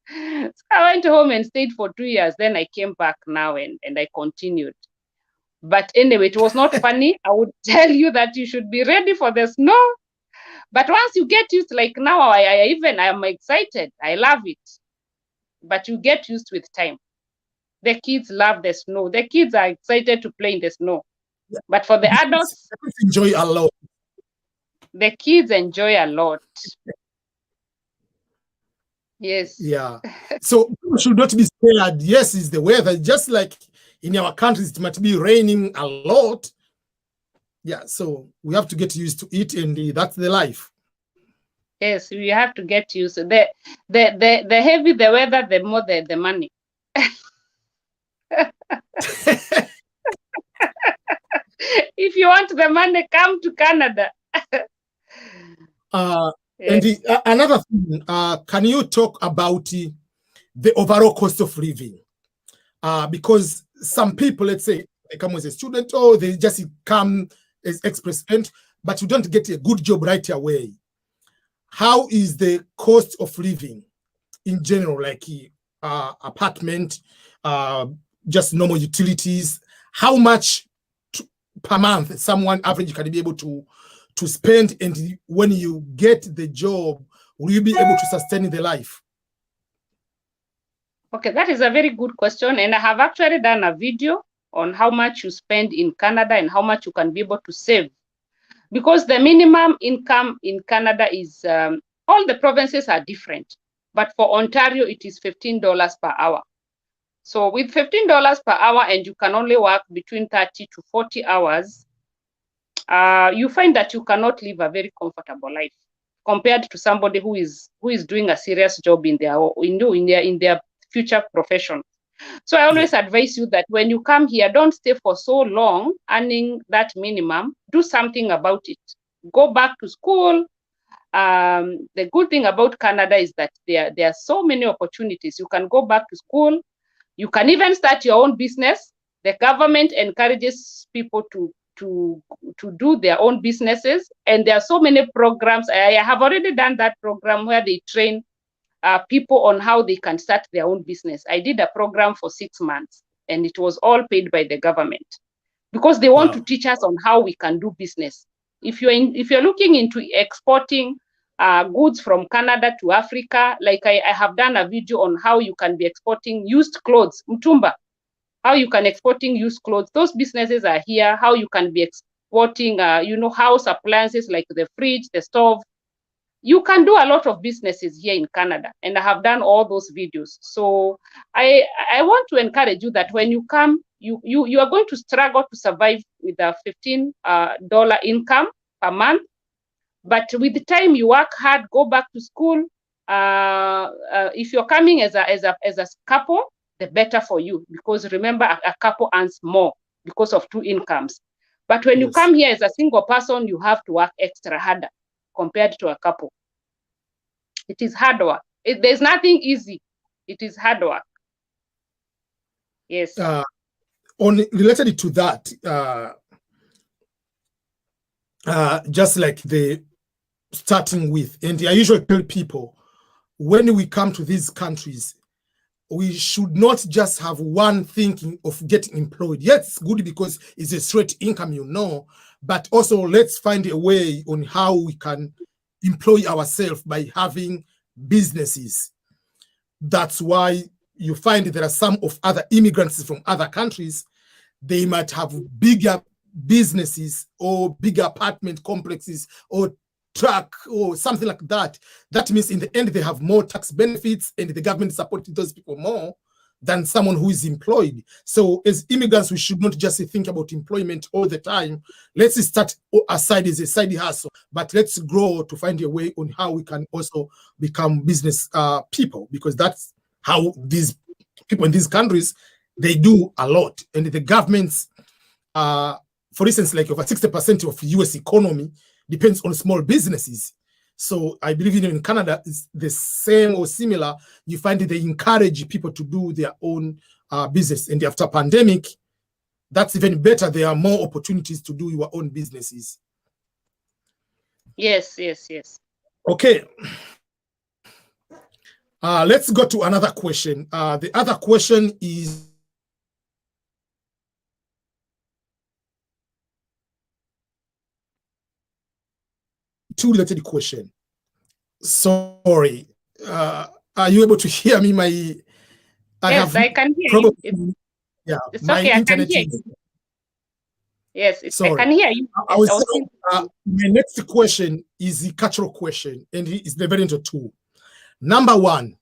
So I went home and stayed for 2 years. Then I came back now and I continued. But anyway, it was not funny. I would tell you that you should be ready for the snow. But once you get used, like now, I am excited. I love it. But you get used with time. The kids love the snow. The kids are excited to play in the snow. Yeah. But for the adults, enjoy a lot. The kids enjoy a lot. Yes. Yeah. So people should not be scared. Yes, it's the weather. Just like in our countries, it might be raining a lot. Yeah, so we have to get used to it, and that's the life. Yes, we have to get used to the heavy the weather, the more the money. If you want the money, come to Canada. Yes. And another thing, can you talk about the overall cost of living? Because some people, let's say, they come as a student, or they just come as express student, but you don't get a good job right away. How is the cost of living in general, like apartment, just normal utilities? How much per month someone average can be able to spend, and when you get the job, will you be able to sustain the life? Okay, that is a very good question, and I have actually done a video on how much you spend in Canada and how much you can be able to save. Because the minimum income in Canada is, all the provinces are different, but for Ontario, it is $15 per hour. So with $15 per hour, and you can only work between 30 to 40 hours, you find that you cannot live a very comfortable life compared to somebody who is doing a serious job in their future profession. So I always advise you that when you come here, don't stay for so long earning that minimum. Do something about it. Go back to school. The good thing about Canada is that there are so many opportunities. You can go back to school. You can even start your own business. The government encourages people to do their own businesses, and there are so many programs. I have already done that program where they train people on how they can start their own business. I did a program for 6 months, and it was all paid by the government, because they want to teach us on how we can do business. If you're looking into exporting goods from Canada to Africa, like I have done a video on how you can be exporting used clothes, mtumba, how you can exporting used clothes. Those businesses are here. How you can be exporting, house appliances like the fridge, the stove. You can do a lot of businesses here in Canada, and I have done all those videos. So I want to encourage you that when you come, you are going to struggle to survive with a $15 income per month. But with the time you work hard, go back to school. If you're coming as a couple, the better for you, because remember, a couple earns more because of 2 incomes. But when you come here as a single person, you have to work extra harder compared to a couple. It is hard work. There's nothing easy. It is hard work. Yes. Related to that, just like the starting with, and I usually tell people, when we come to these countries, we should not just have one thinking of getting employed. Yes, it's good because it's a straight income, but also let's find a way on how we can employ ourselves by having businesses. That's why you find there are some of other immigrants from other countries. They might have bigger businesses or bigger apartment complexes or truck or something like that. That means in the end, they have more tax benefits, and the government supporting those people more than someone who is employed. So as immigrants, we should not just think about employment all the time. Let's start aside as a side hustle, but let's grow to find a way on how we can also become business people, because that's how these people in these countries They do a lot. And the governments, for instance, like over 60% of US economy depends on small businesses. So I believe in Canada, it's the same or similar. You find that they encourage people to do their own business. And after pandemic, that's even better. There are more opportunities to do your own businesses. Yes, yes, yes. Okay. Let's go to another question. The other question is, two related question. Sorry. Are you able to hear me? Yes, I can hear you. It's my okay, I can internet hear is. you. Yes, I Sorry. can hear you. I was saying, my next question is the cultural question, and it's divided into two. Number one,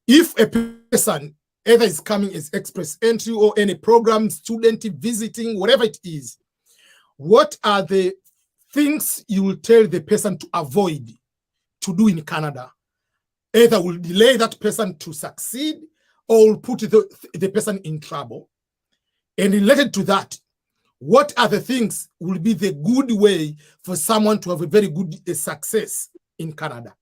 if a person either is coming as express entry or any program, student visiting, whatever it is, what are the things you will tell the person to avoid to do in Canada? Either will delay that person to succeed or will put the person in trouble. And related to that, what are the things will be the good way for someone to have a very good success in Canada?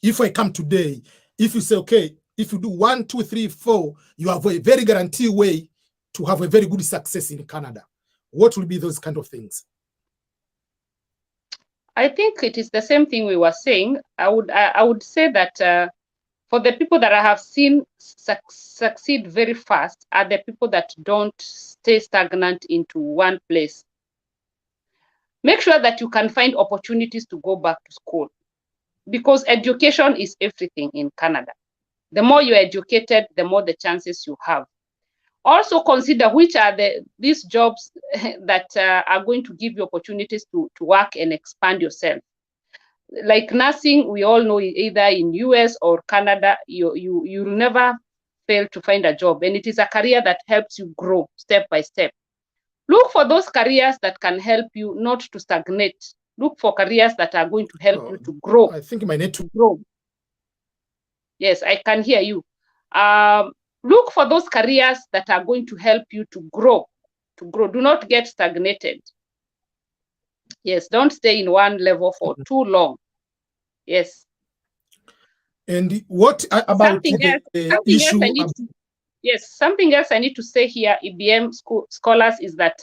If I come today, if you say, okay, if you do 1, 2, 3, 4, you have a very guaranteed way to have a very good success in Canada. What will be those kind of things? I think it is the same thing we were saying. I would say that for the people that I have seen succeed very fast are the people that don't stay stagnant into one place. Make sure that you can find opportunities to go back to school, because education is everything in Canada. The more you're educated, the more the chances you have. Also consider which are these jobs that are going to give you opportunities to work and expand yourself. Like nursing, we all know either in US or Canada, you'll never fail to find a job. And it is a career that helps you grow step by step. Look for those careers that can help you not to stagnate. Look for careers that are going to help you to grow. I think my net to grow. Yes, I can hear you. Look for those careers that are going to help you to grow. Do not get stagnated. Yes, don't stay in one level for too long. Yes. And what about something else I need to say here, EBM scholars, is that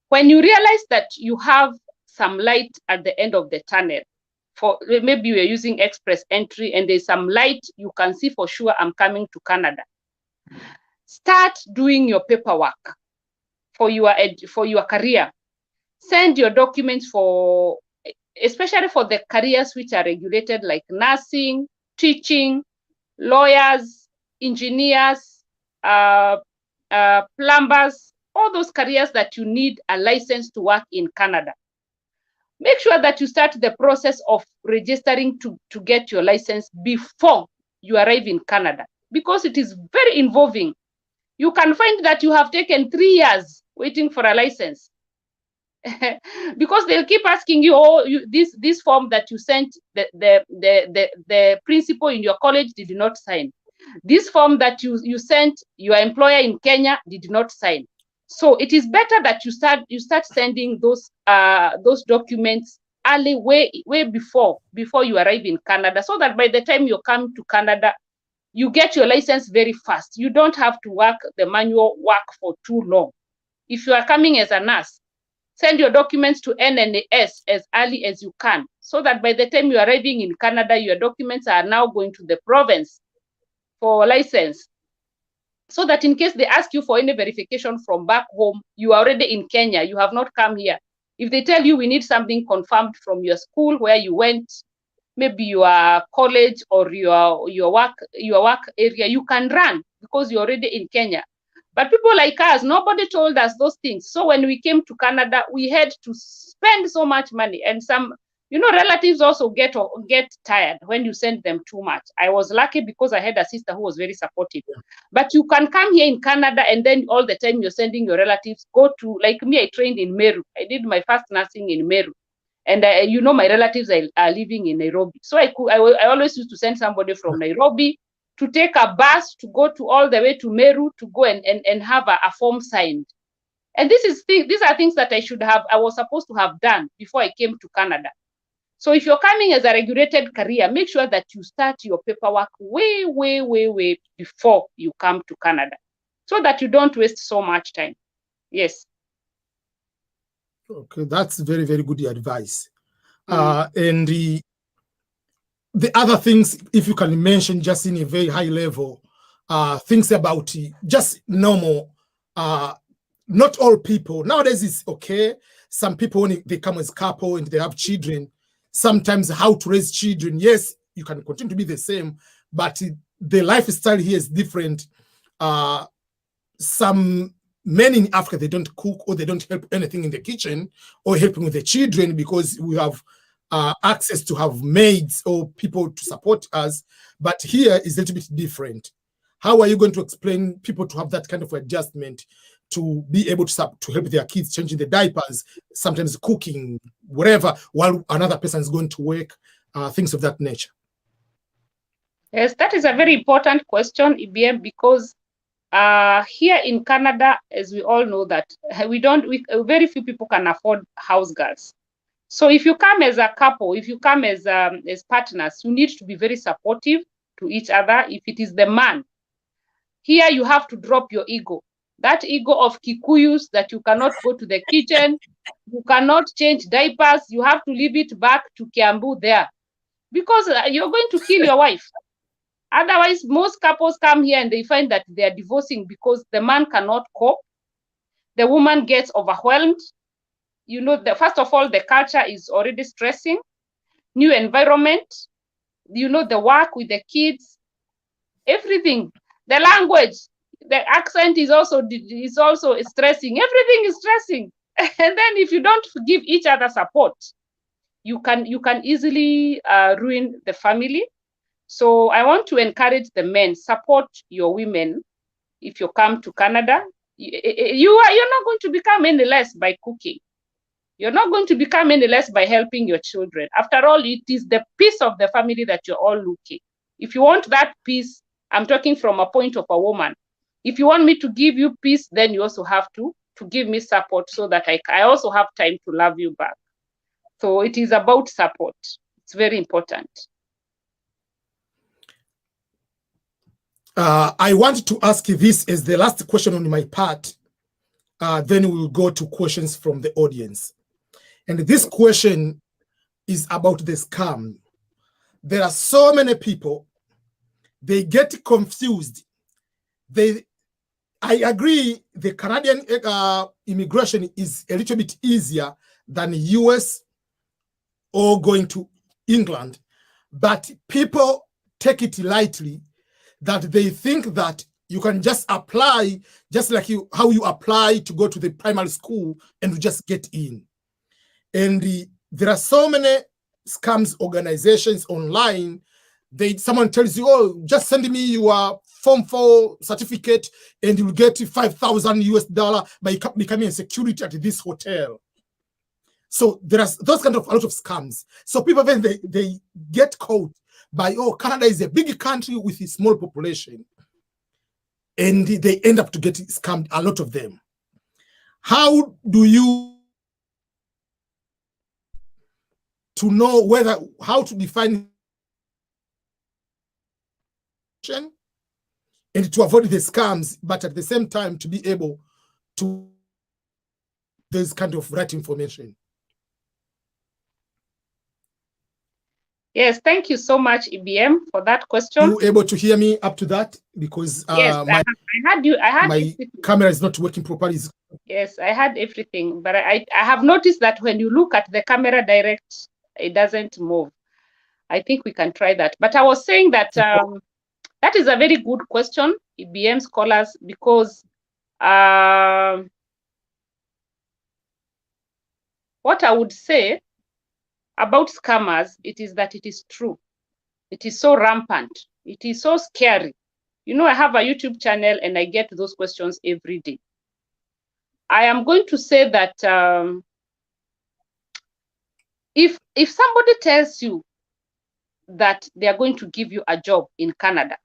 when you realize that you have some light at the end of the tunnel, for maybe you're using express entry and there's some light, you can see for sure I'm coming to Canada. Start doing your paperwork for your career. Send your documents especially for the careers which are regulated, like nursing, teaching, lawyers, engineers, plumbers, all those careers that you need a license to work in Canada. Make sure that you start the process of registering to get your license before you arrive in Canada, because it is very involving. You can find that you have taken 3 years waiting for a license. Because they'll keep asking you, this form that you sent, the principal in your college did not sign. This form that you sent your employer in Kenya did not sign. So it is better that you start sending those documents early, way before you arrive in Canada, so that by the time you come to Canada, you get your license very fast. You don't have to work the manual work for too long. If you are coming as a nurse, send your documents to NNAS as early as you can, so that by the time you're arriving in Canada, your documents are now going to the province for license. So that in case they ask you for any verification from back home, you are already in Kenya, you have not come here. If they tell you we need something confirmed from your school where you went, maybe your college or your work area, you can run because you're already in Kenya. But people like us, nobody told us those things. So when we came to Canada, we had to spend so much money. And some, relatives also get tired when you send them too much. I was lucky because I had a sister who was very supportive. But you can come here in Canada and then all the time you're sending your relatives, like me, I trained in Meru. I did my first nursing in Meru. And my relatives are living in Nairobi. So I always used to send somebody from Nairobi to take a bus to go to all the way to Meru to go and have a form signed. And these are things that I was supposed to have done before I came to Canada. So if you're coming as a regulated career, make sure that you start your paperwork way before you come to Canada, so that you don't waste so much time. Yes. Okay, that's very, very good advice. And the other things, if you can mention just in a very high level, things about just normal, not all people. Nowadays it's okay. Some people, when they come as couple and they have children, sometimes how to raise children, yes, you can continue to be the same, but the lifestyle here is different. Some men in Africa, they don't cook or they don't help anything in the kitchen or helping with the children because we have access to have maids or people to support us. But here is a little bit different. How are you going to explain people to have that kind of adjustment to be able to help their kids changing the diapers, sometimes cooking, whatever, while another person is going to work, things of that nature? Yes, that is a very important question, EBM, because here in Canada, as we all know, that very few people can afford house girls. So if you come as a couple, if you come as partners, you need to be very supportive to each other. If it is the man, here you have to drop your ego. That ego of Kikuyus that you cannot go to the kitchen, you cannot change diapers, you have to leave it back to Kiambu there, because you're going to kill your wife. Otherwise, most couples come here and they find that they are divorcing because the man cannot cope. The woman gets overwhelmed. You know, first of all, the culture is already stressing. New environment, you know, the work with the kids, everything. The language, the accent is also stressing. Everything is stressing. And then if you don't give each other support, you can easily ruin the family. So I want to encourage the men, support your women. If you come to Canada, you're not going to become any less by cooking. You're not going to become any less by helping your children. After all, it is the peace of the family that you're all looking. If you want that peace, I'm talking from a point of a woman. If you want me to give you peace, then you also have to give me support so that I also have time to love you back. So it is about support. It's very important. I want to ask you this as the last question on my part. Then we'll go to questions from the audience. And this question is about the scam. There are so many people, they get confused. I agree, the Canadian immigration is a little bit easier than the US or going to England, but people take it lightly, that they think that you can just apply just like how you apply to go to the primary school and you just get in. And there are so many scams organizations online. Someone tells you, oh, just send me your Form 4 certificate and you'll get $5,000 by becoming a security at this hotel. So there are those kind of a lot of scams. So people, when they get caught by, oh, Canada is a big country with a small population, and they end up to get scammed, a lot of them. How do you to know how to define and to avoid the scams, but at the same time to be able to this kind of right information? Yes, thank you so much, EBM, for that question. You able to hear me up to that? Because yes, I had you. I had my everything. Camera is not working properly. Yes, I had everything, but I have noticed that when you look at the camera direct, it doesn't move. I think we can try that. But I was saying that that is a very good question, EBM scholars, because what I would say about scammers, it is that it is true. It is so rampant. It is so scary. You know, I have a YouTube channel and I get those questions every day. I am going to say that if somebody tells you that they are going to give you a job in Canada,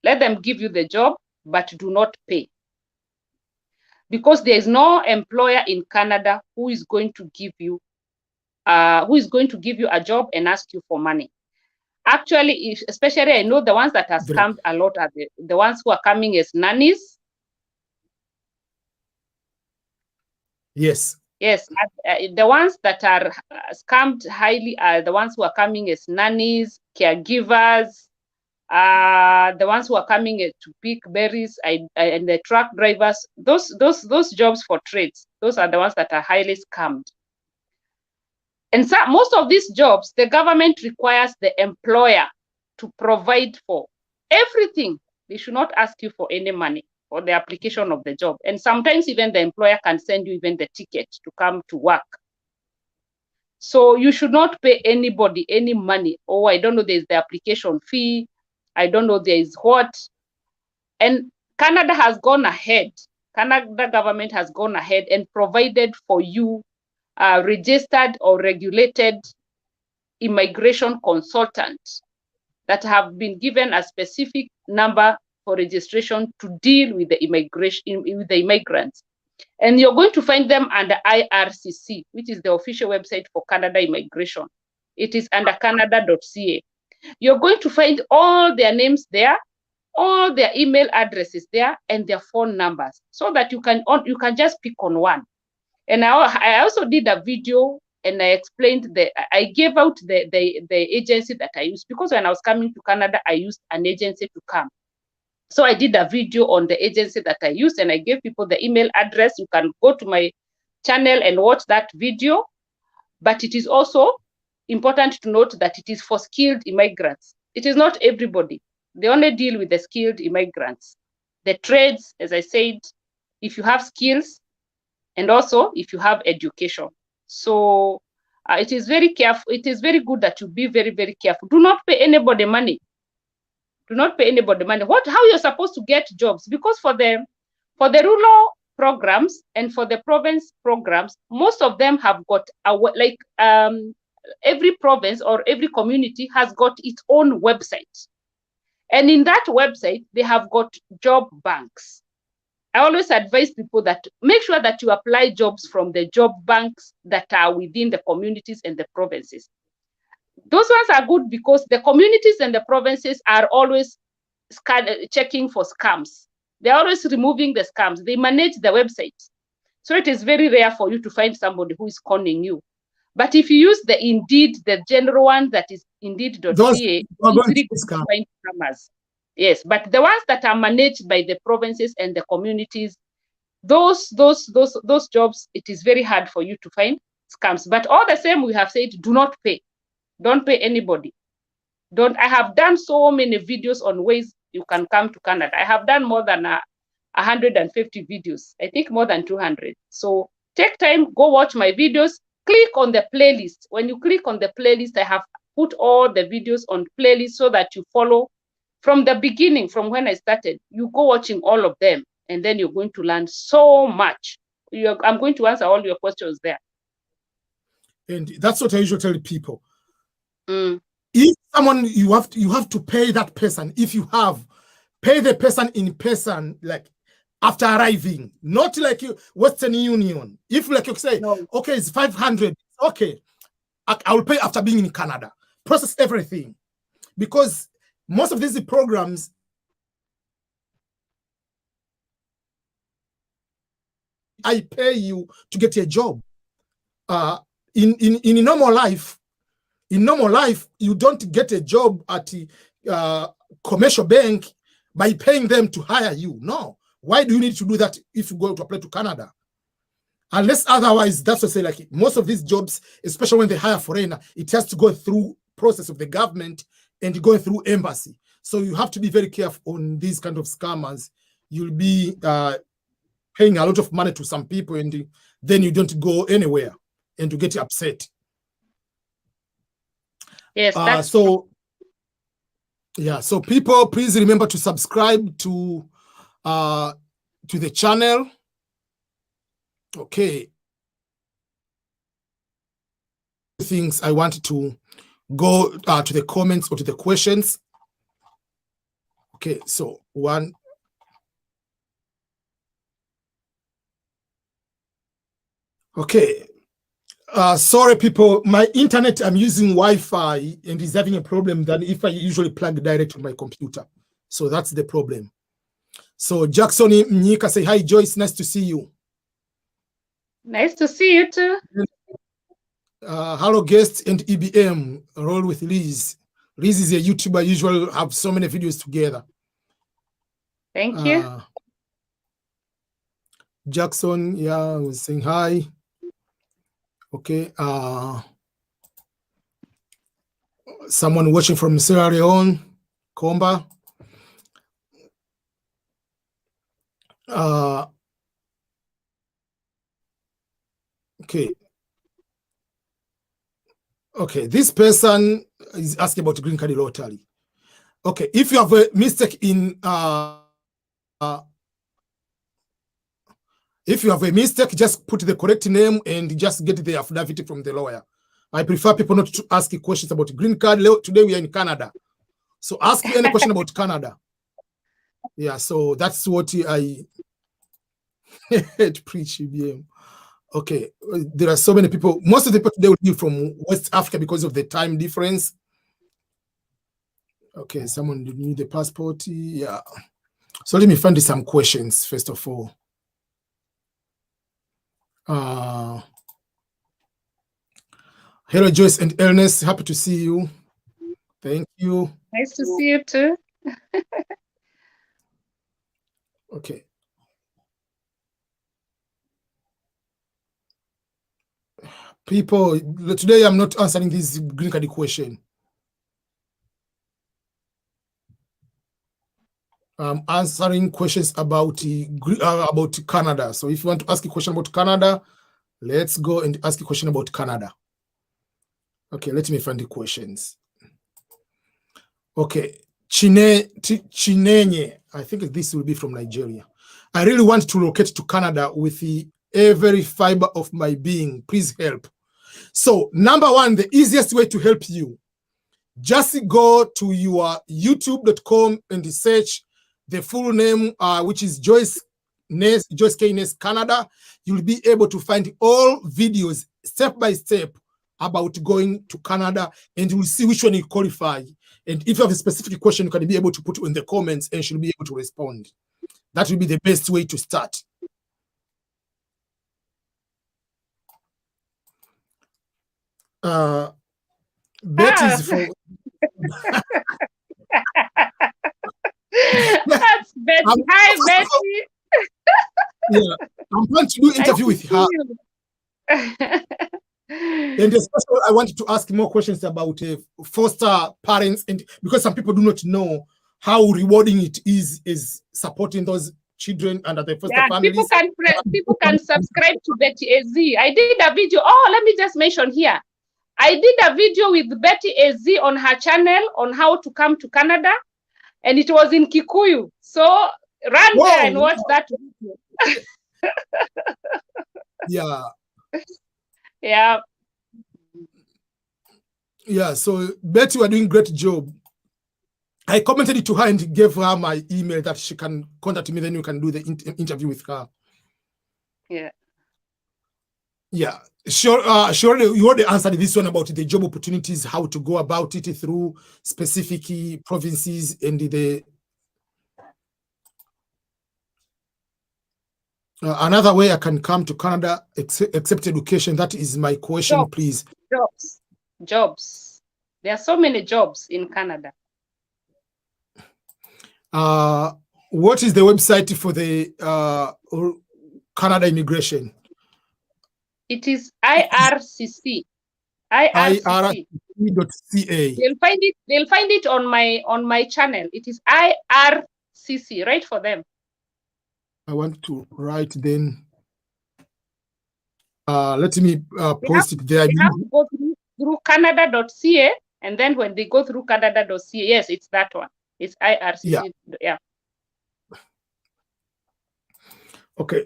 Let them give you the job, but do not pay. Because there is no employer in Canada who is going to give you a job and ask you for money. Actually, especially I know the ones that are scammed a lot are the ones who are coming as nannies. Yes. Yes, the ones that are scammed highly are the ones who are coming as nannies, caregivers, the ones who are coming to pick berries, and the truck drivers. Those jobs for trades, those are the ones that are highly scammed. And so most of these jobs, the government requires the employer to provide for everything. They should not ask you for any money for the application of the job. And sometimes even the employer can send you even the ticket to come to work. So you should not pay anybody any money. Oh, I don't know, there's the application fee. I don't know, there is what. And Canada has gone ahead. Canada government has gone ahead and provided for you registered or regulated immigration consultants that have been given a specific number for registration to deal with the immigrants. And you're going to find them under IRCC, which is the official website for Canada Immigration. It is under canada.ca. You're going to find all their names there, all their email addresses there, and their phone numbers, so that you can just pick on one. And I also did a video and I explained I gave out the agency that I used, because when I was coming to Canada, I used an agency to come. So I did a video on the agency that I used and I gave people the email address. You can go to my channel and watch that video. But it is also important to note that it is for skilled immigrants. It is not everybody. They only deal with the skilled immigrants. The trades, as I said, if you have skills, and also if you have education. So it is very careful. It is very good that you be very, very careful. Do not pay anybody money. Do not pay anybody money. How you're supposed to get jobs? Because for the rural programs and for the province programs, most of them have got every province or every community has got its own website. And in that website, they have got job banks. I always advise people that make sure that you apply jobs from the job banks that are within the communities and the provinces. Those ones are good because the communities and the provinces are always checking for scams. They're always removing the scams. They manage the website. So it is very rare for you to find somebody who is conning you. But if you use the Indeed, the general one that is Indeed.ca, it's easy to find scammers. Yes, but the ones that are managed by the provinces and the communities, those jobs, it is very hard for you to find scams. But all the same, we have said, do not pay. Don't pay anybody. I have done so many videos on ways you can come to Canada. I have done more than 150 videos. I think more than 200. So take time, go watch my videos. Click on the playlist. When you click on the playlist, I have put all the videos on playlist so that you follow from the beginning, from when I started. You go watching all of them, and then you're going to learn so much. I'm going to answer all your questions there. And that's what I usually tell people. If someone, you have to pay that person. If you have, pay the person in person, like after arriving, not like Western Union. If like you say, no, okay, it's 500, okay, I will pay after being in Canada. Process everything, because most of these programs, I pay you to get a job. In normal life, you don't get a job at a commercial bank by paying them to hire you. No. Why do you need to do that if you go to apply to Canada? Unless otherwise, that's what I say, like most of these jobs, especially when they hire foreigner, it has to go through process of the government and go through embassy. So you have to be very careful on these kind of scammers. You'll be paying a lot of money to some people, and then you don't go anywhere, and you get upset. Yes, that's so yeah. So people, please remember to subscribe to the channel. Okay. Things I want to go to the comments or to the questions. Okay, so one. Okay. Sorry, people. My internet, I'm using Wi-Fi and is having a problem than if I usually plug direct to my computer. So that's the problem. So Jackson Mnyika say, hi, Joyce. Nice to see you. Nice to see you too. Hello, guest and EBM. Roll with Liz. Liz is a YouTuber. Usually have so many videos together. Thank you. Jackson, yeah, was saying hi. Okay. Someone watching from Sierra Leone, Komba. Okay. Okay, this person is asking about green card lottery. Okay, if you have a mistake in if you have a mistake, just put the correct name and just get the affidavit from the lawyer. I prefer people not to ask questions about green card. Today we are in Canada, so ask me any question about Canada. Yeah, so that's what I preach. Okay, there are so many people. Most of the people today will be from West Africa because of the time difference. Okay, someone need the passport. Yeah. So let me find some questions first of all. Hello, Joyce and Ernest. Happy to see you. Thank you. Nice to see you too. Okay. People, today I'm not answering this green card question. I'm answering questions about Canada. So if you want to ask a question about Canada, let's go and ask a question about Canada. Okay, let me find the questions. Okay, Chinenye, I think this will be from Nigeria. I really want to relocate to Canada with every fiber of my being. Please help. So, number one, the easiest way to help you, just go to your youtube.com and search the full name, which is Joyce K Nurse Canada. You'll be able to find all videos step by step about going to Canada, and you will see which one you qualify. And if you have a specific question, you can be able to put it in the comments and she'll be able to respond. That will be the best way to start. Betty's for That's Betty. Hi, Betty. Yeah, I'm going to do an interview with her. And especially, I wanted to ask more questions about foster parents, and because some people do not know how rewarding it is supporting those children under the foster families. People can subscribe to Betty AZ. I did a video. Oh, let me just mention here. I did a video with Betty AZ on her channel on how to come to Canada, and it was in Kikuyu. So run there and watch that video. Yeah. Yeah. Yeah, so Betty, we're doing a great job. I commented it to her and gave her my email that she can contact me, then you can do the interview with her. Yeah. Yeah, sure. You already answered this one about the job opportunities, how to go about it through specific provinces and the another way I can come to Canada except education. That is my question, please. Jobs. There are so many jobs in Canada. What is the website for the Canada immigration? It is IRCC. IRCC.ca. They'll find it on my channel. It is IRCC. Write for them. I want to write then. Let me post it there. They have to go through Canada.ca, and then when they go through Canada.ca, yes, it's that one. It's IRCC. Yeah. Okay.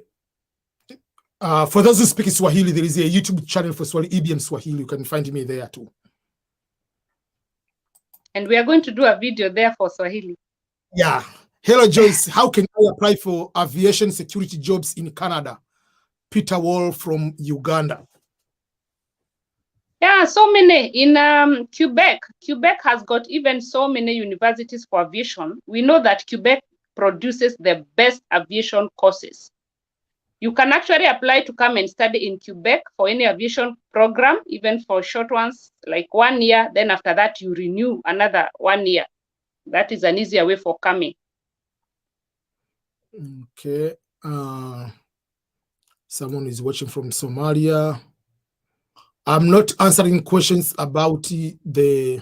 For those who speak Swahili, there is a YouTube channel for Swahili, EBM Swahili. You can find me there too. And we are going to do a video there for Swahili. Yeah. Hello, Joyce. How can I apply for aviation security jobs in Canada? Peter Wall from Uganda. Yeah, so many in Quebec. Quebec has got even so many universities for aviation. We know that Quebec produces the best aviation courses. You can actually apply to come and study in Quebec for any aviation program, even for short ones, like 1 year. Then after that, you renew another 1 year. That is an easier way for coming. Okay. Someone is watching from Somalia. I'm not answering questions about the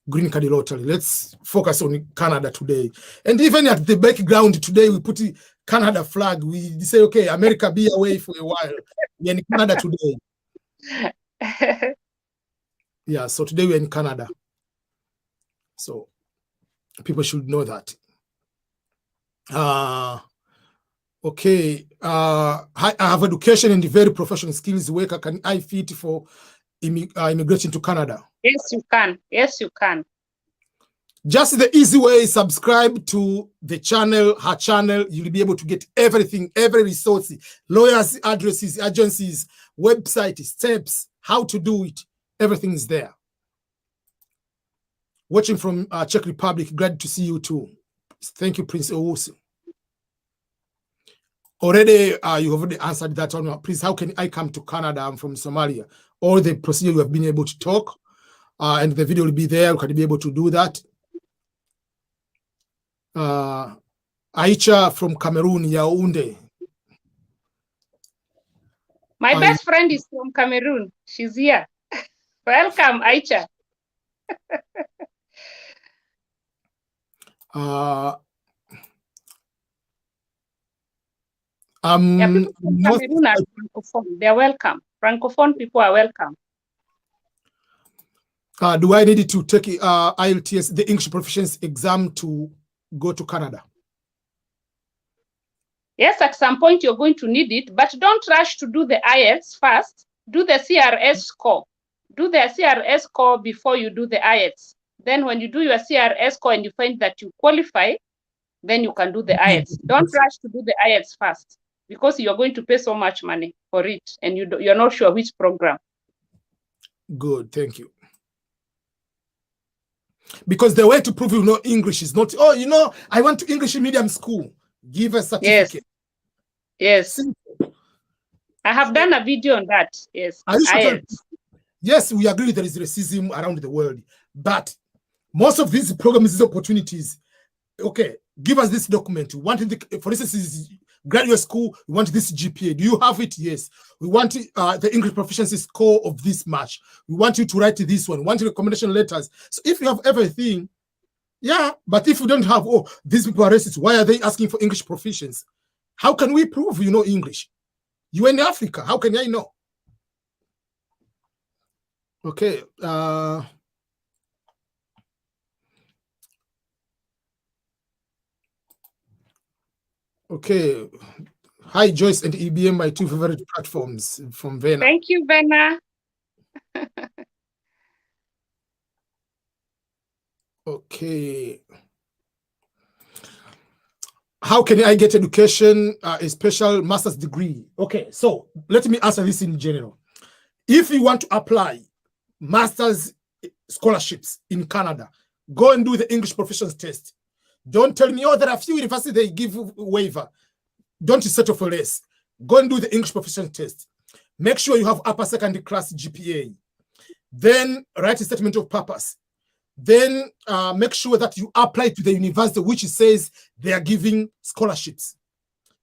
green card lottery. Let's focus on Canada today. And even at the background today, we put the Canada flag. We say, okay, America be away for a while. We're in Canada today. Yeah, so today we're in Canada. So people should know that. Okay. I have education and very professional skills worker. Can I fit for immigration to Canada? Yes, you can. Yes, you can. Just the easy way, subscribe to the channel, her channel. You'll be able to get everything, every resource, lawyers, addresses, agencies, website, steps, how to do it. Everything is there. Watching from Czech Republic, glad to see you too. Thank you, Prince Owusu. Already, you have already answered that one. Please, how can I come to Canada? I'm from Somalia. All the procedure you have been able to talk, and the video will be there. You can be able to do that. Aicha from Cameroon, Yaounde. My best friend is from Cameroon. She's here. Welcome, Aicha. Yeah, people from Cameroon are francophone. They're welcome. Francophone people are welcome. Do I need to take IELTS, the English proficiency exam, to go to Canada? Yes, at some point you're going to need it, but don't rush to do the IELTS first. Do the CRS score. Do the CRS score before you do the IELTS. Then when you do your CRS score and you find that you qualify, then you can do the IELTS. Don't rush to do the IELTS first, because you're going to pay so much money for it and you're not sure which program. Good, thank you. Because the way to prove you know English is not, oh, you know, I went to English medium school. Give a certificate. Yes. I have done a video on that. Yes. Yes, we agree there is racism around the world, but most of these programs, these opportunities, okay, give us this document. We want, for instance, is graduate school, we want this GPA. Do you have it? Yes. We want the English proficiency score of this much. We want you to write this one. We want recommendation letters. So if you have everything, yeah, but if you don't have, oh, these people are racist, why are they asking for English proficiency? How can we prove you know English? You're in Africa. How can I know? Okay. Okay. Hi, Joyce and EBM, my two favorite platforms from Vena. Thank you, Vena. Okay. How can I get education, a special master's degree? Okay, so let me answer this in general. If you want to apply master's scholarships in Canada, go and do the English proficiency test. Don't tell me, oh, there are a few universities they give waiver. Don't settle for less. Go and do the English proficiency test. Make sure you have upper secondary class GPA. Then write a statement of purpose. Then make sure that you apply to the university which says they are giving scholarships.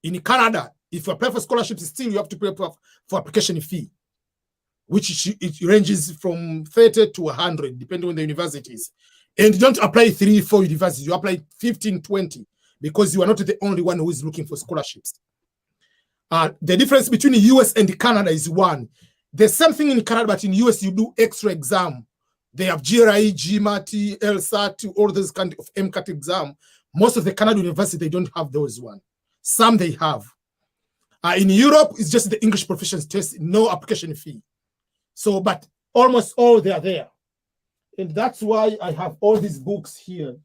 In Canada, if you apply for scholarships, still you have to pay for application fee, which it ranges from 30 to 100, depending on the universities. And you don't apply 3-4 universities, you apply 15, 20, because you are not the only one who is looking for scholarships. The difference between the US and Canada is one. There's something in Canada, but in US you do extra exam. They have GRE, GMAT, LSAT, all those kind of MCAT exam. Most of the Canadian universities, they don't have those one. Some they have. In Europe, it's just the English proficiency test, no application fee. So, but almost all they are there. And that's why I have all these books here.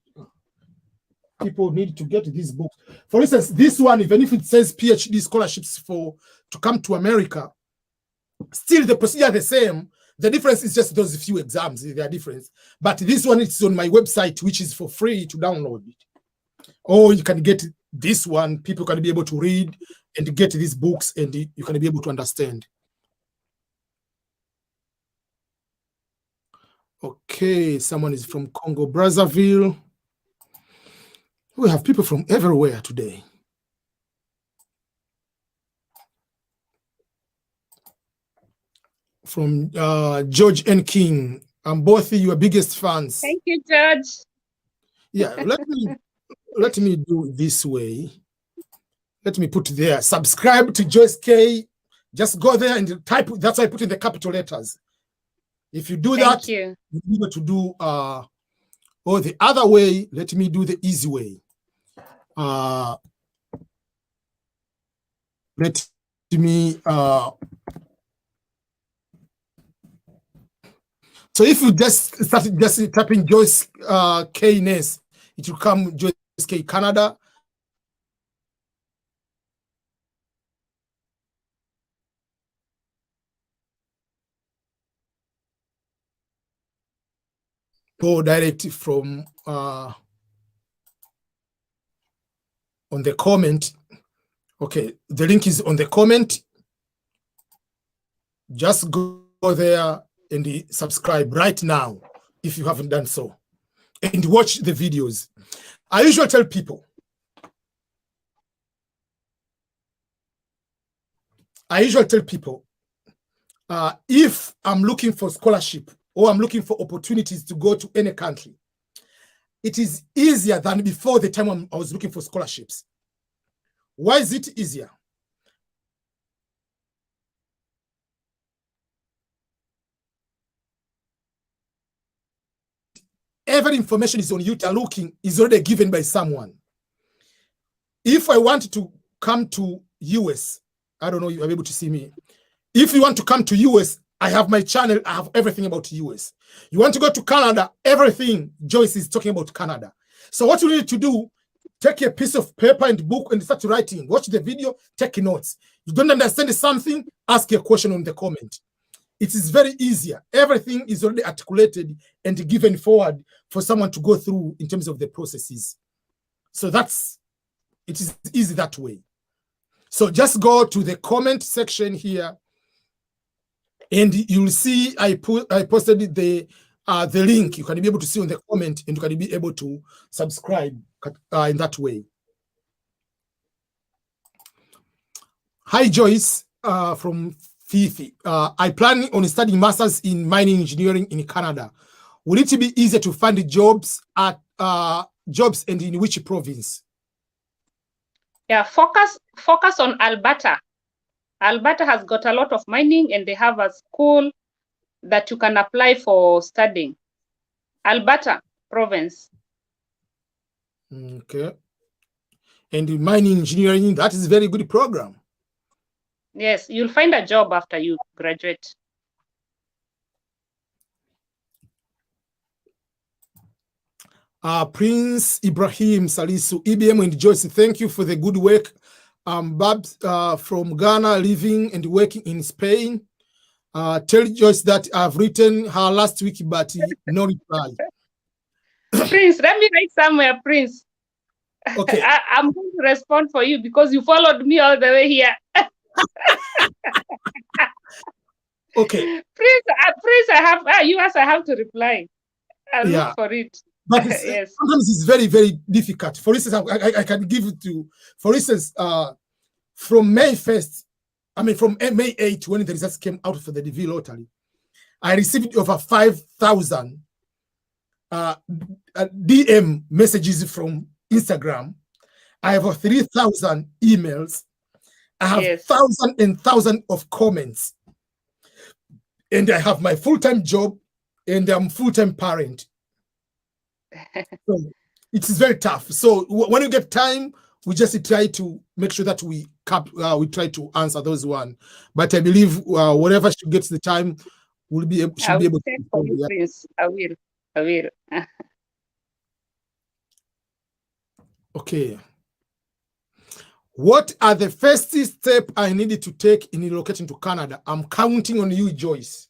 people need to get these books. For instance, this one, even if it says PhD scholarships to come to America, still the procedure is the same. The difference is just those few exams, they are different. But this one is on my website, which is for free to download it. Or you can get this one, people can be able to read and get these books, and you can be able to understand. Okay, someone is from Congo, Brazzaville. We have people from everywhere today. From George N. King. I'm both your biggest fans. Thank you, George. Yeah, let me do it this way. Let me put there, subscribe to Joyce K. Just go there and type, that's why I put in the capital letters. If you do that, you'll be able to do, or the other way, let me do the easy way. Let me, so if you just start just typing Joyce K Nurse, it will come Joyce K Canada. Go direct from on the comment. Okay, the link is on the comment. Just go there and subscribe right now if you haven't done so, and watch the videos. I usually tell people, if I'm looking for scholarship or I'm looking for opportunities to go to any country, it is easier than before the time I was looking for scholarships. Why is it easier? Every information is on you looking is already given by someone. If I want to come to US, I don't know, you are able to see me. If you want to come to US, I have my channel, I have everything about US. You want to go to Canada, everything Joyce is talking about Canada. So what you need to do, take a piece of paper and book and start writing. Watch the video, take notes. You don't understand something, ask a question on the comment. It is very easier. Everything is already articulated and given forward for someone to go through in terms of the processes. So it is easy that way. So just go to the comment section here, and you'll see I posted the link. You can be able to see on the comment, and you can be able to subscribe in that way. Hi, Joyce from Fifi. I plan on studying masters in mining engineering in Canada. Will it be easier to find jobs and in which province? Yeah, focus on Alberta. Alberta has got a lot of mining, and they have a school that you can apply for studying. Alberta province. Okay. And mining engineering, that is a very good program. Yes, you'll find a job after you graduate. Prince Ibrahim Salisu, EBM and Joyce, thank you for the good work. Babs from Ghana, living and working in Spain. Tell Joyce that I've written her last week, but no reply. Prince, let me write somewhere, Prince. Okay. I'm going to respond for you because you followed me all the way here. Okay. Prince, I have to reply. I'll look for it. But yes. Sometimes it's very, very difficult. For instance, I can give it to, for instance, from May 1st, from May 8th, when the results came out for the DV lottery, I received over 5,000 DM messages from Instagram. I have 3,000 emails. I have thousands and thousands of comments. And I have my full-time job, and I'm full-time parent. So it is very tough. So when you get time, we just try to make sure that we try to answer those one. But I believe whatever she gets the time, should be able to. For you, Prince. I will. Okay. What are the first steps I needed to take in relocating to Canada? I'm counting on you, Joyce.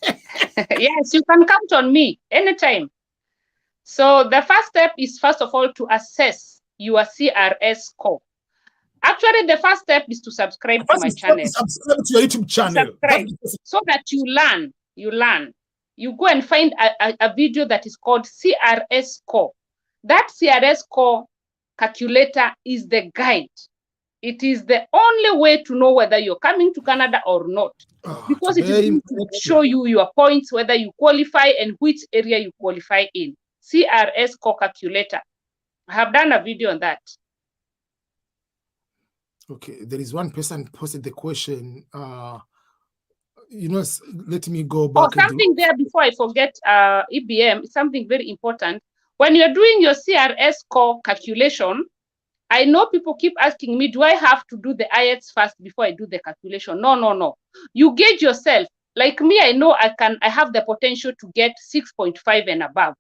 Yes, you can count on me anytime. So the first step is, first of all, to assess your CRS score. Actually, the first step is to subscribe to my channel. Subscribe to your YouTube channel. Subscribe so that you learn. You go and find a video that is called CRS score. That CRS score calculator is the guide. It is the only way to know whether you're coming to Canada or not. Because it is going to show you your points, whether you qualify and which area you qualify in. CRS score calculator. I have done a video on that. Okay, there is one person posted the question. Let me go back. Oh, something there before I forget, EBM, something very important. When you're doing your CRS score calculation, I know people keep asking me, do I have to do the IELTS first before I do the calculation? No. You gauge yourself. Like me, I know I have the potential to get 6.5 and above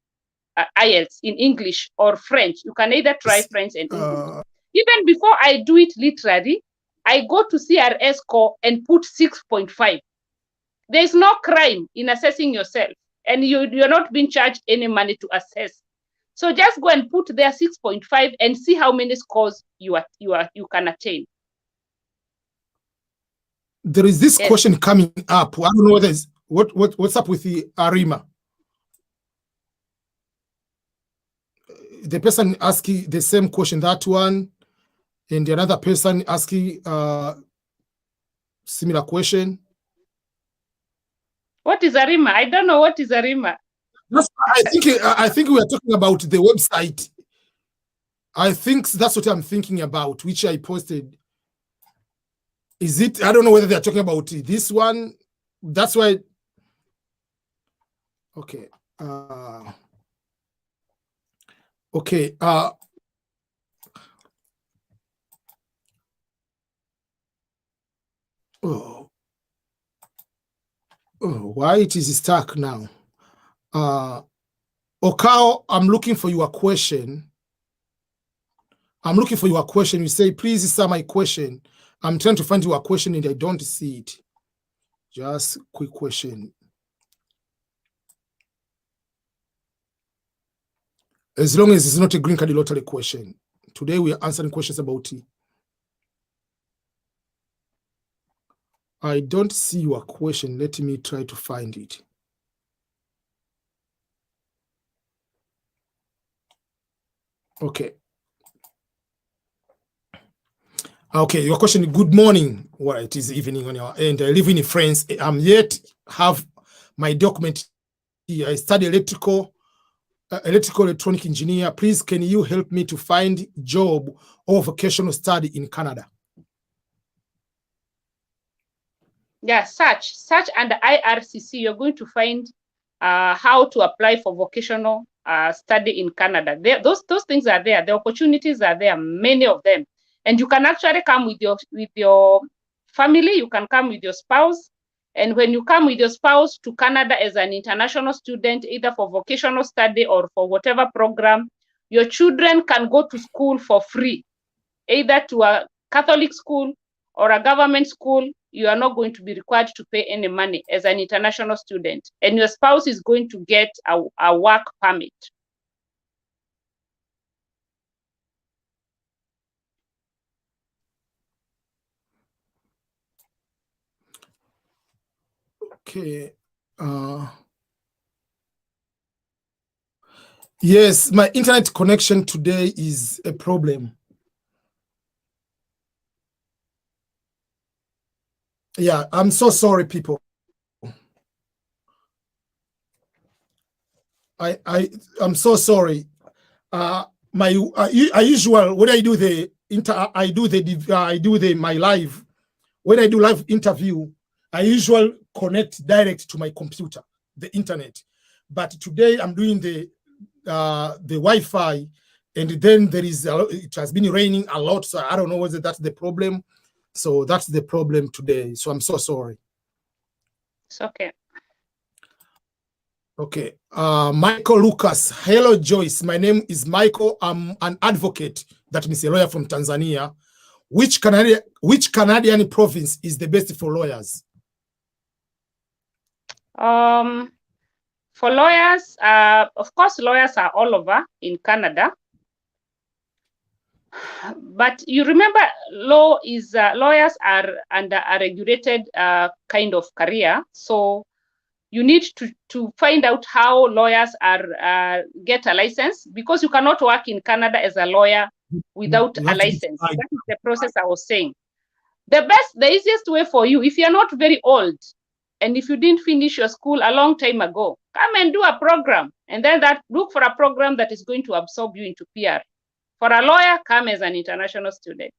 IELTS in English or French. You can either try French and English. Even before I do it literally, I go to CRS score and put 6.5. There's no crime in assessing yourself, and you're not being charged any money to assess. So just go and put there 6.5 and see how many scores you can attain. There is this question coming up. I don't know what's up with the Arima. The person asking the same question, that one, and the another person asking similar question. What is Arima? I don't know what is Arima. I think we are talking about the website. I think that's what I'm thinking about, which I posted. Is it? I don't know whether they're talking about this one. That's why. Okay. Okay. Why it is stuck now? Okao, I'm looking for your question. You say, please answer my question. I'm trying to find your question and I don't see it. Just quick question. As long as it's not a green card lottery question. Today we are answering questions about it. I don't see your question. Let me try to find it. Okay. Okay, your question, good morning. Well, it is evening on your end. I live in France. I'm yet have my document here. I study electrical electronic engineer. Please, can you help me to find job or vocational study in Canada? Yeah, search under IRCC. You're going to find how to apply for vocational study in Canada. Those things are there. The opportunities are there, many of them. And you can actually come with your family. You can come with your spouse. And when you come with your spouse to Canada as an international student, either for vocational study or for whatever program, your children can go to school for free, either to a Catholic school or a government school. You are not going to be required to pay any money as an international student. And your spouse is going to get a work permit. Okay. Yes, my internet connection today is a problem. Yeah, I'm so sorry, people. I'm so sorry. My usual when I do my live, when I do live interview, I usually connect direct to my computer, the internet. But today I'm doing the Wi-Fi, and then it has been raining a lot, so I don't know whether that's the problem. So that's the problem today. So I'm so sorry. It's okay. Okay. Michael Lucas. Hello, Joyce. My name is Michael. I'm an advocate. That means a lawyer from Tanzania. Which Canadian province is the best for lawyers? For lawyers, of course, lawyers are all over in Canada. But you remember, law is lawyers are under a regulated kind of career. So you need to find out how lawyers are get a license, because you cannot work in Canada as a lawyer without a license. That is the process I was saying. The easiest way for you, if you're not very old, and if you didn't finish your school a long time ago, come and do a program, and then look for a program that is going to absorb you into PR. For a lawyer, come as an international student.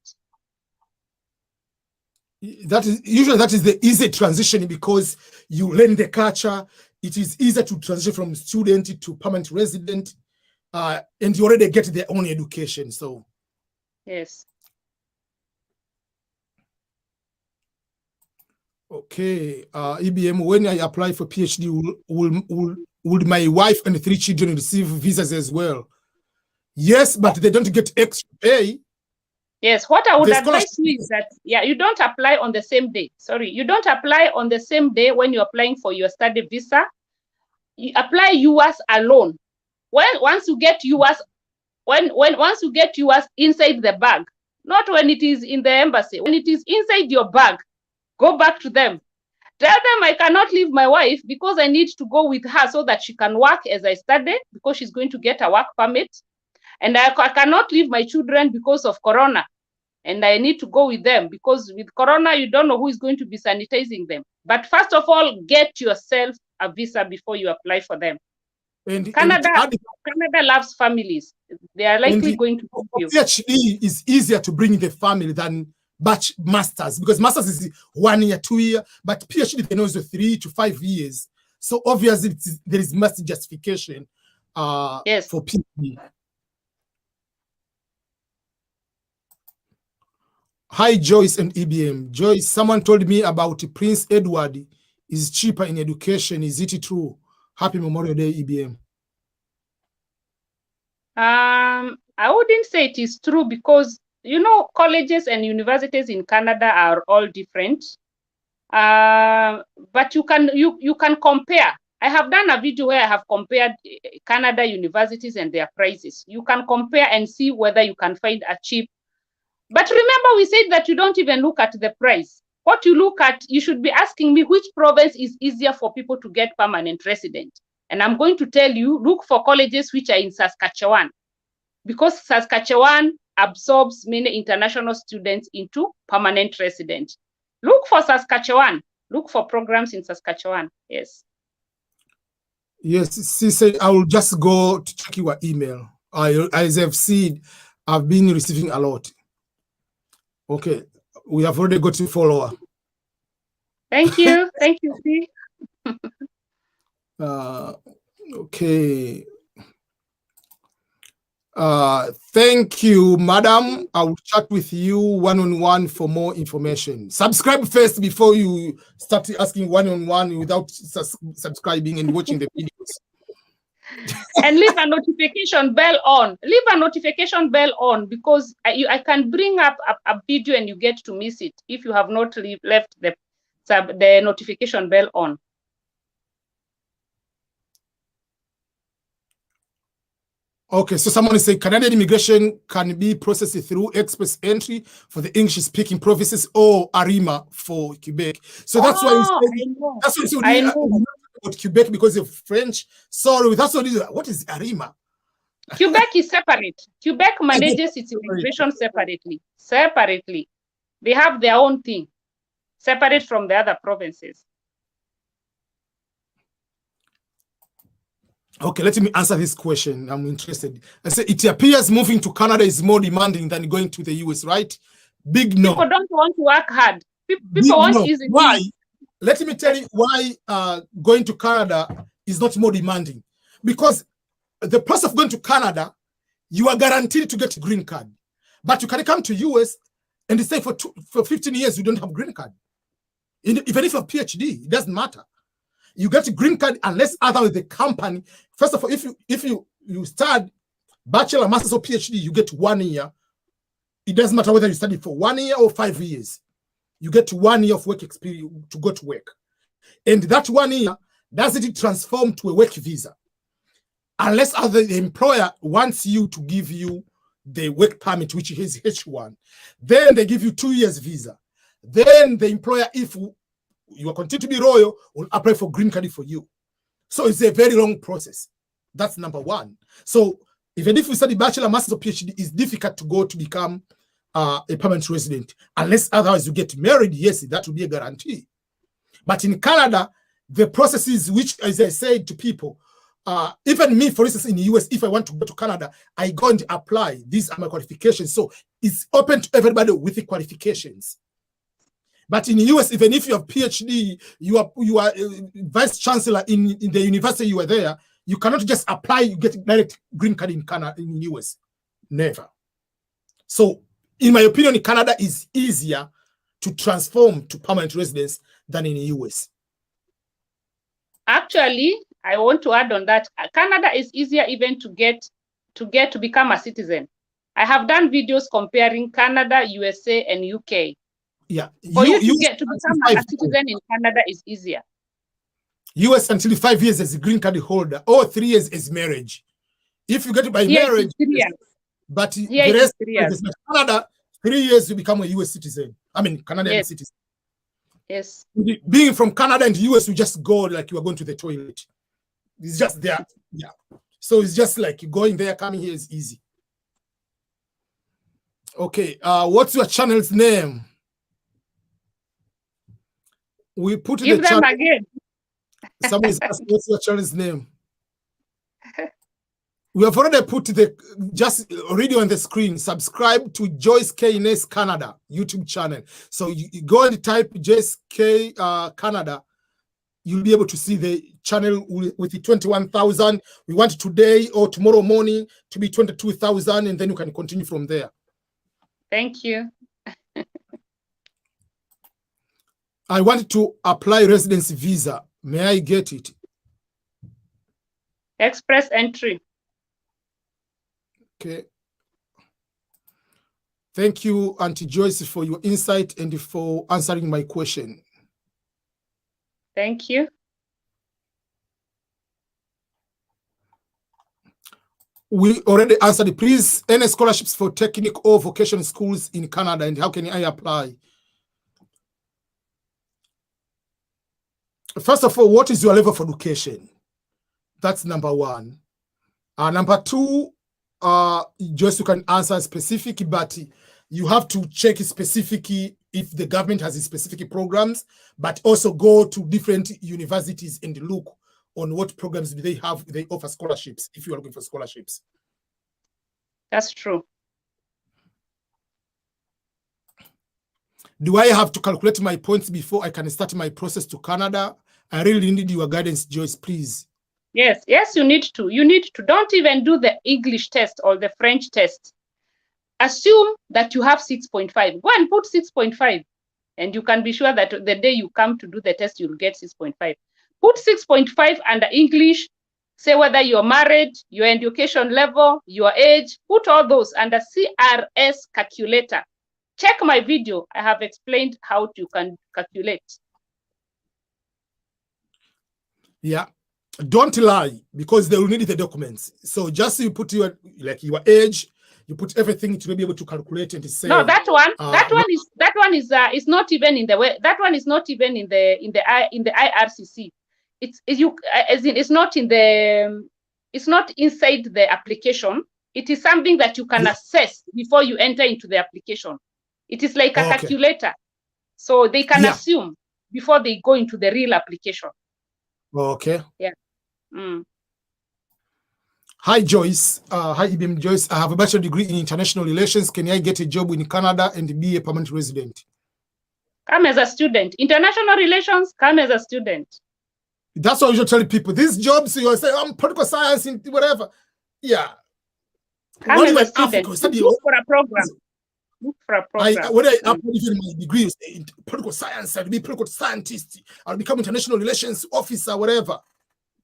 That is the easy transition, because you learn the culture. It is easier to transition from student to permanent resident, and you already get their own education. So yes. Okay, EBM, when I apply for PhD, would my wife and 3 children receive visas as well? Yes, but they don't get extra pay. Yes, what I would advise you is that, you don't apply on the same day. Sorry, you don't apply on the same day when you're applying for your study visa. You apply yours alone. Once you get yours inside the bag, not when it is in the embassy, when it is inside your bag, go back to them. Tell them I cannot leave my wife because I need to go with her so that she can work as I study, because she's going to get a work permit. And I cannot leave my children because of Corona. And I need to go with them, because with Corona, you don't know who is going to be sanitizing them. But first of all, get yourself a visa before you apply for them. And Canada loves families. They are likely going to help you. PhD is easier to bring the family than batch masters, because masters is 1 year, 2 year, but PhD they know is 3 to 5 years. So obviously there is massive justification for PhD. Hi, Joyce and EBM. Joyce, someone told me about Prince Edward is cheaper in education. Is it true? Happy Memorial Day, EBM. I wouldn't say it is true, because colleges and universities in Canada are all different. But you can compare. I have done a video where I have compared Canada universities and their prices. You can compare and see whether you can find a cheap. But remember, we said that you don't even look at the price. What you look at, you should be asking me which province is easier for people to get permanent resident. And I'm going to tell you, look for colleges which are in Saskatchewan, because Saskatchewan absorbs many international students into permanent resident. Look for Saskatchewan. Look for programs in Saskatchewan. Yes. Yes, Cisse, I will just go to check your email. As I've seen, I've been receiving a lot. Okay, we have already got a follower. Thank you. Thank you, C. Okay. Thank you, madam. I will chat with you one-on-one for more information. Subscribe first before you start asking one-on-one without subscribing and watching the videos. And leave a notification bell on. Leave a notification bell on, because I can bring up a video and you get to miss it if you have not left the notification bell on. Okay, so someone is saying Canadian immigration can be processed through express entry for the English-speaking provinces or ARIMA for Quebec. So that's why we know about Quebec, because of French. Sorry, that's what is ARIMA? Quebec is separate. Quebec manages its immigration separately. Separately. They have their own thing, separate from the other provinces. Okay, let me answer this question. I'm interested. I say it appears moving to Canada is more demanding than going to the US, right? Big no. People don't want to work hard. People want easy. Why? Let me tell you why going to Canada is not more demanding. Because the process of going to Canada, you are guaranteed to get a green card. But you can come to US and stay for 15 years, you don't have a green card. Even if you have a PhD, it doesn't matter. You get a green card unless other with the company. First of all, if you start bachelor, master's, or PhD, you get 1 year. It doesn't matter whether you study for 1 year or 5 years. You get 1 year of work experience to go to work. And that 1 year doesn't transform to a work visa. Unless the employer wants you to give you the work permit, which is H1. Then they give you 2 years visa. Then the employer, if you are continue to be loyal, will apply for green card for you. So it's a very long process. That's number one. So even if you study bachelor, master's, or PhD, it's difficult to go to become a permanent resident. Unless otherwise you get married, yes, that will be a guarantee. But in Canada, the processes, which, as I said to people, even me, for instance, in the US, if I want to go to Canada, I go and apply. These are my qualifications. So it's open to everybody with the qualifications. But in the US, even if you have PhD, you are vice chancellor in the university you are there, you cannot just apply, you get direct green card in Canada, in the US. Never. So in my opinion, Canada is easier to transform to permanent residence than in the US. Actually, I want to add on that. Canada is easier even to become a citizen. I have done videos comparing Canada, USA, and UK. Yeah. For you to become a citizen in Canada is easier. US until 5 years as a green card holder, or 3 years as marriage. If you get it by marriage, but the rest is Canada, 3 years to become a US citizen. I mean, Canadian citizen. Yes. Being from Canada and US, you just go like you are going to the toilet. It's just there. Yeah. So it's just like going there, coming here is easy. Okay. What's your channel's name? We put Give the them channel again. Someone is asking what's your channel's name. We have already put just read on the screen. Subscribe to Joyce K Nurse Canada YouTube channel. So you go and type Joyce K Canada. You'll be able to see the channel with the 21,000. We want today or tomorrow morning to be 22,000, and then you can continue from there. Thank you. I want to apply residency visa. May I get it? Express entry. Okay. Thank you, Auntie Joyce, for your insight and for answering my question. Thank you. We already answered. Please, any scholarships for technical or vocational schools in Canada, and how can I apply? First of all, what is your level of education? That's number one. Number two, just you can answer specific, but you have to check specific if the government has specific programs, but also go to different universities and look on what programs do they have. They offer scholarships if you are looking for scholarships. That's true. Do I have to calculate my points before I can start my process to Canada? I really need your guidance, Joyce, please. Yes, you need to. You need to. Don't even do the English test or the French test. Assume that you have 6.5. Go and put 6.5. And you can be sure that the day you come to do the test, you'll get 6.5. Put 6.5 under English. Say whether you're married, your education level, your age. Put all those under CRS calculator. Check my video. I have explained how you can calculate. Yeah. Don't lie, because they will need the documents. So just you put your age, you put everything to be able to calculate and to say. No, that one is not even in the way. That one is not even in the IRCC. It's not in the. It's not inside the application. It is something that you can assess before you enter into the application. It is like a calculator, so they can assume before they go into the real application. Okay. Yeah. Hi, Joyce. Hi, IBM Joyce. I have a bachelor degree in international relations. Can I get a job in Canada and be a permanent resident? Come as a student. International relations, come as a student. That's what I usually tell people. These jobs, you say, I'm political science, whatever. Yeah. Come as a student. Look for a program. Look for a program. When I applied even my degree in political science, I'll be political scientist, I'll become international relations officer, whatever.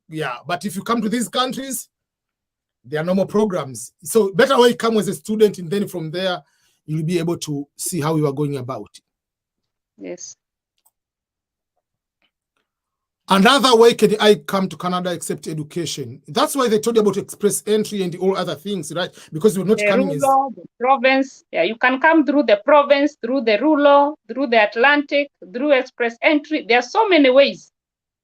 Yeah, but if you come to these countries, there are no more programs. So better way come as a student, and then from there, you'll be able to see how you are going about. Yes. Another way can I come to Canada except education? That's why they told you about express entry and all other things, right? Because you're not coming as the province. Yeah, you can come through the province, through the rural, through the Atlantic, through express entry. There are so many ways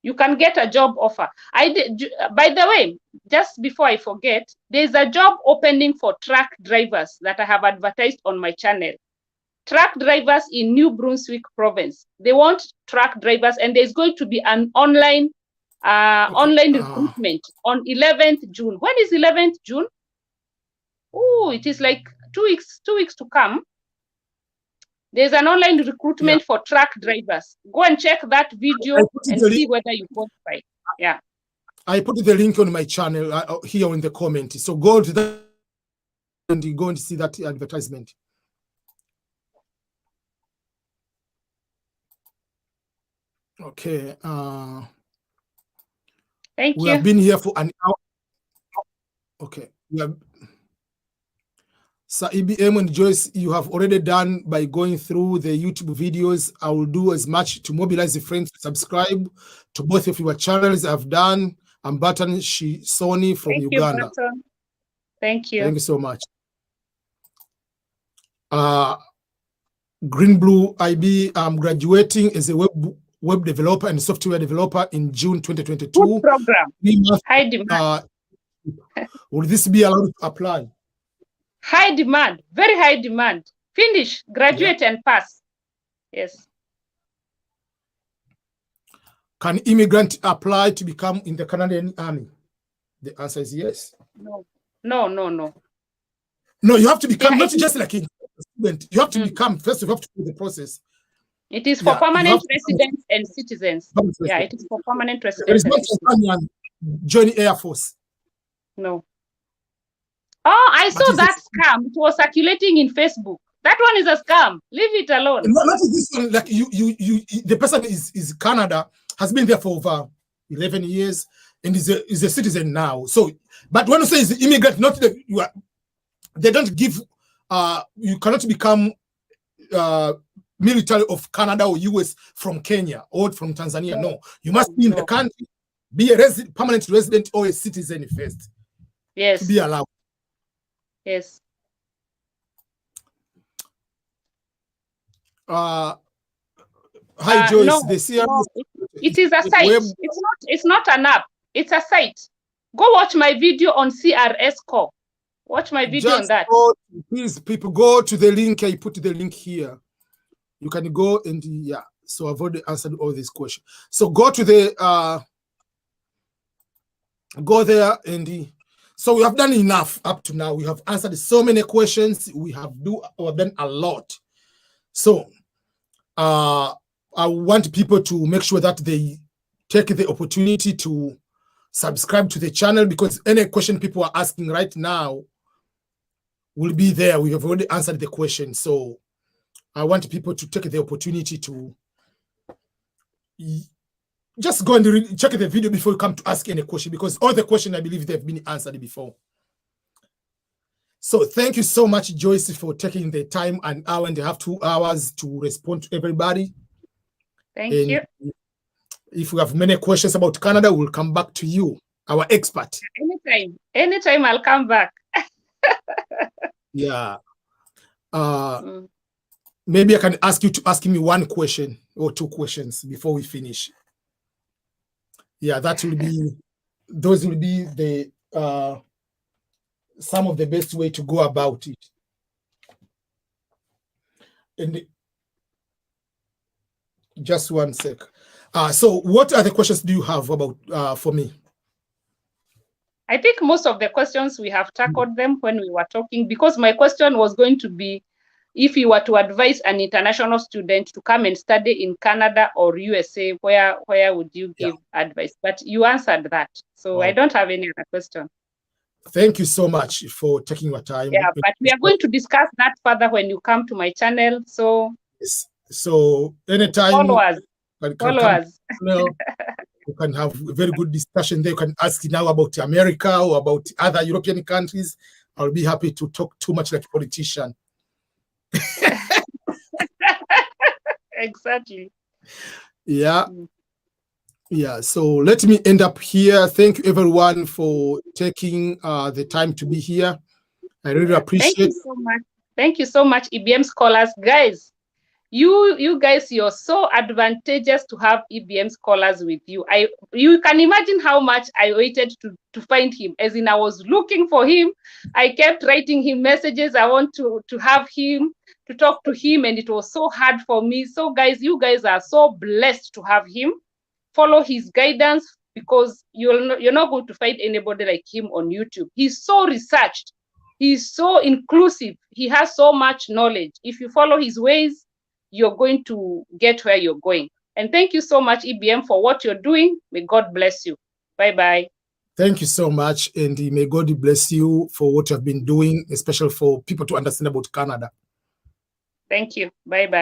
you can get a job offer. By the way, just before I forget, there's a job opening for truck drivers that I have advertised on my channel. Truck drivers in New Brunswick province. They want truck drivers, and there's going to be an online recruitment on 11th June. When is 11th June? Oh, it is like 2 weeks to come. There's an online recruitment for truck drivers. Go and check that video and see whether you qualify. Yeah. I put the link on my channel here in the comment. So go to that and you go and see that advertisement. Okay. Thank you. We have been here for an hour. Okay. So EBM and Joyce, you have already done by going through the YouTube videos. I will do as much to mobilize the friends to subscribe to both of your channels. I've done. I'm Batan Sony from Uganda. Thank you. Thank you so much. Green Blue IB, I'm graduating as a web developer and software developer in June 2022. Good program. High demand. Will this be allowed to apply? High demand, very high demand. Finish, graduate, and pass. Yes. Can immigrant apply to become in the Canadian Army? The answer is yes. No. No, you have to become, not just like a student. You have to become, first you have to do the process. It is for permanent residents and citizens. Yeah, it is for permanent residents. Join Air Force. No. Oh, I saw that scam. It was circulating in Facebook. That one is a scam. Leave it alone. Not this one. Like the person is Canada, has been there for over 11 years, and is a citizen now. So, but when you say is immigrant, not that you are, they don't give. You cannot become military of Canada or US from Kenya or from Tanzania. No, you must be in the country, be a permanent resident or a citizen first. Yes. To be allowed. Yes. Hi Joyce. No, it is a site. It's not an app. It's a site. Go watch my video on CRS Core. Watch my video on that. Please, people, go to the link. I put the link here. You can go and So I've already answered all these questions. So go to the go there and so we have done enough up to now. We have answered so many questions. We have done a lot. So I want people to make sure that they take the opportunity to subscribe to the channel, because any question people are asking right now will be there. We have already answered the question. So I want people to take the opportunity to just go and check the video before you come to ask any question, because all the questions, I believe, they've been answered before. So thank you so much, Joyce, for taking the time, an hour and a half, 2 hours to respond to everybody. Thank you. If we have many questions about Canada, we'll come back to you, our expert. Anytime I'll come back. Yeah. Maybe I can ask you to ask me one question or two questions before we finish. Yeah, that will be, those will be the some of the best way to go about it. And just one sec. So what other questions do you have about for me? I think most of the questions we have tackled them when we were talking, because my question was going to be, if you were to advise an international student to come and study in Canada or USA, where would you give advice? But you answered that. So I don't have any other question. Thank you so much for taking your time. Yeah, but we are going to discuss that further when you come to my channel. So, yes. So anytime follow us. can come, you can have a very good discussion there. You can ask now about America or about other European countries. I'll be happy to talk too much like a politician. Exactly. Yeah. Yeah, so let me end up here. Thank you everyone for taking the time to be here. I really appreciate it. Thank you so much. Thank you so much, EBM scholars. Guys, you guys, you're so advantageous to have EBM scholars with you. You can imagine how much I waited to find him. As in, I was looking for him. I kept writing him messages. I want to have him, to talk to him, and it was so hard for me. So guys, you guys are so blessed to have him. Follow his guidance, because you're not going to find anybody like him on YouTube. He's so researched. He's so inclusive. He has so much knowledge. If you follow his ways, you're going to get where you're going. And thank you so much, EBM, for what you're doing. May God bless you. Bye-bye. Thank you so much, and may God bless you for what you have been doing, especially for people to understand about Canada. Thank you. Bye-bye.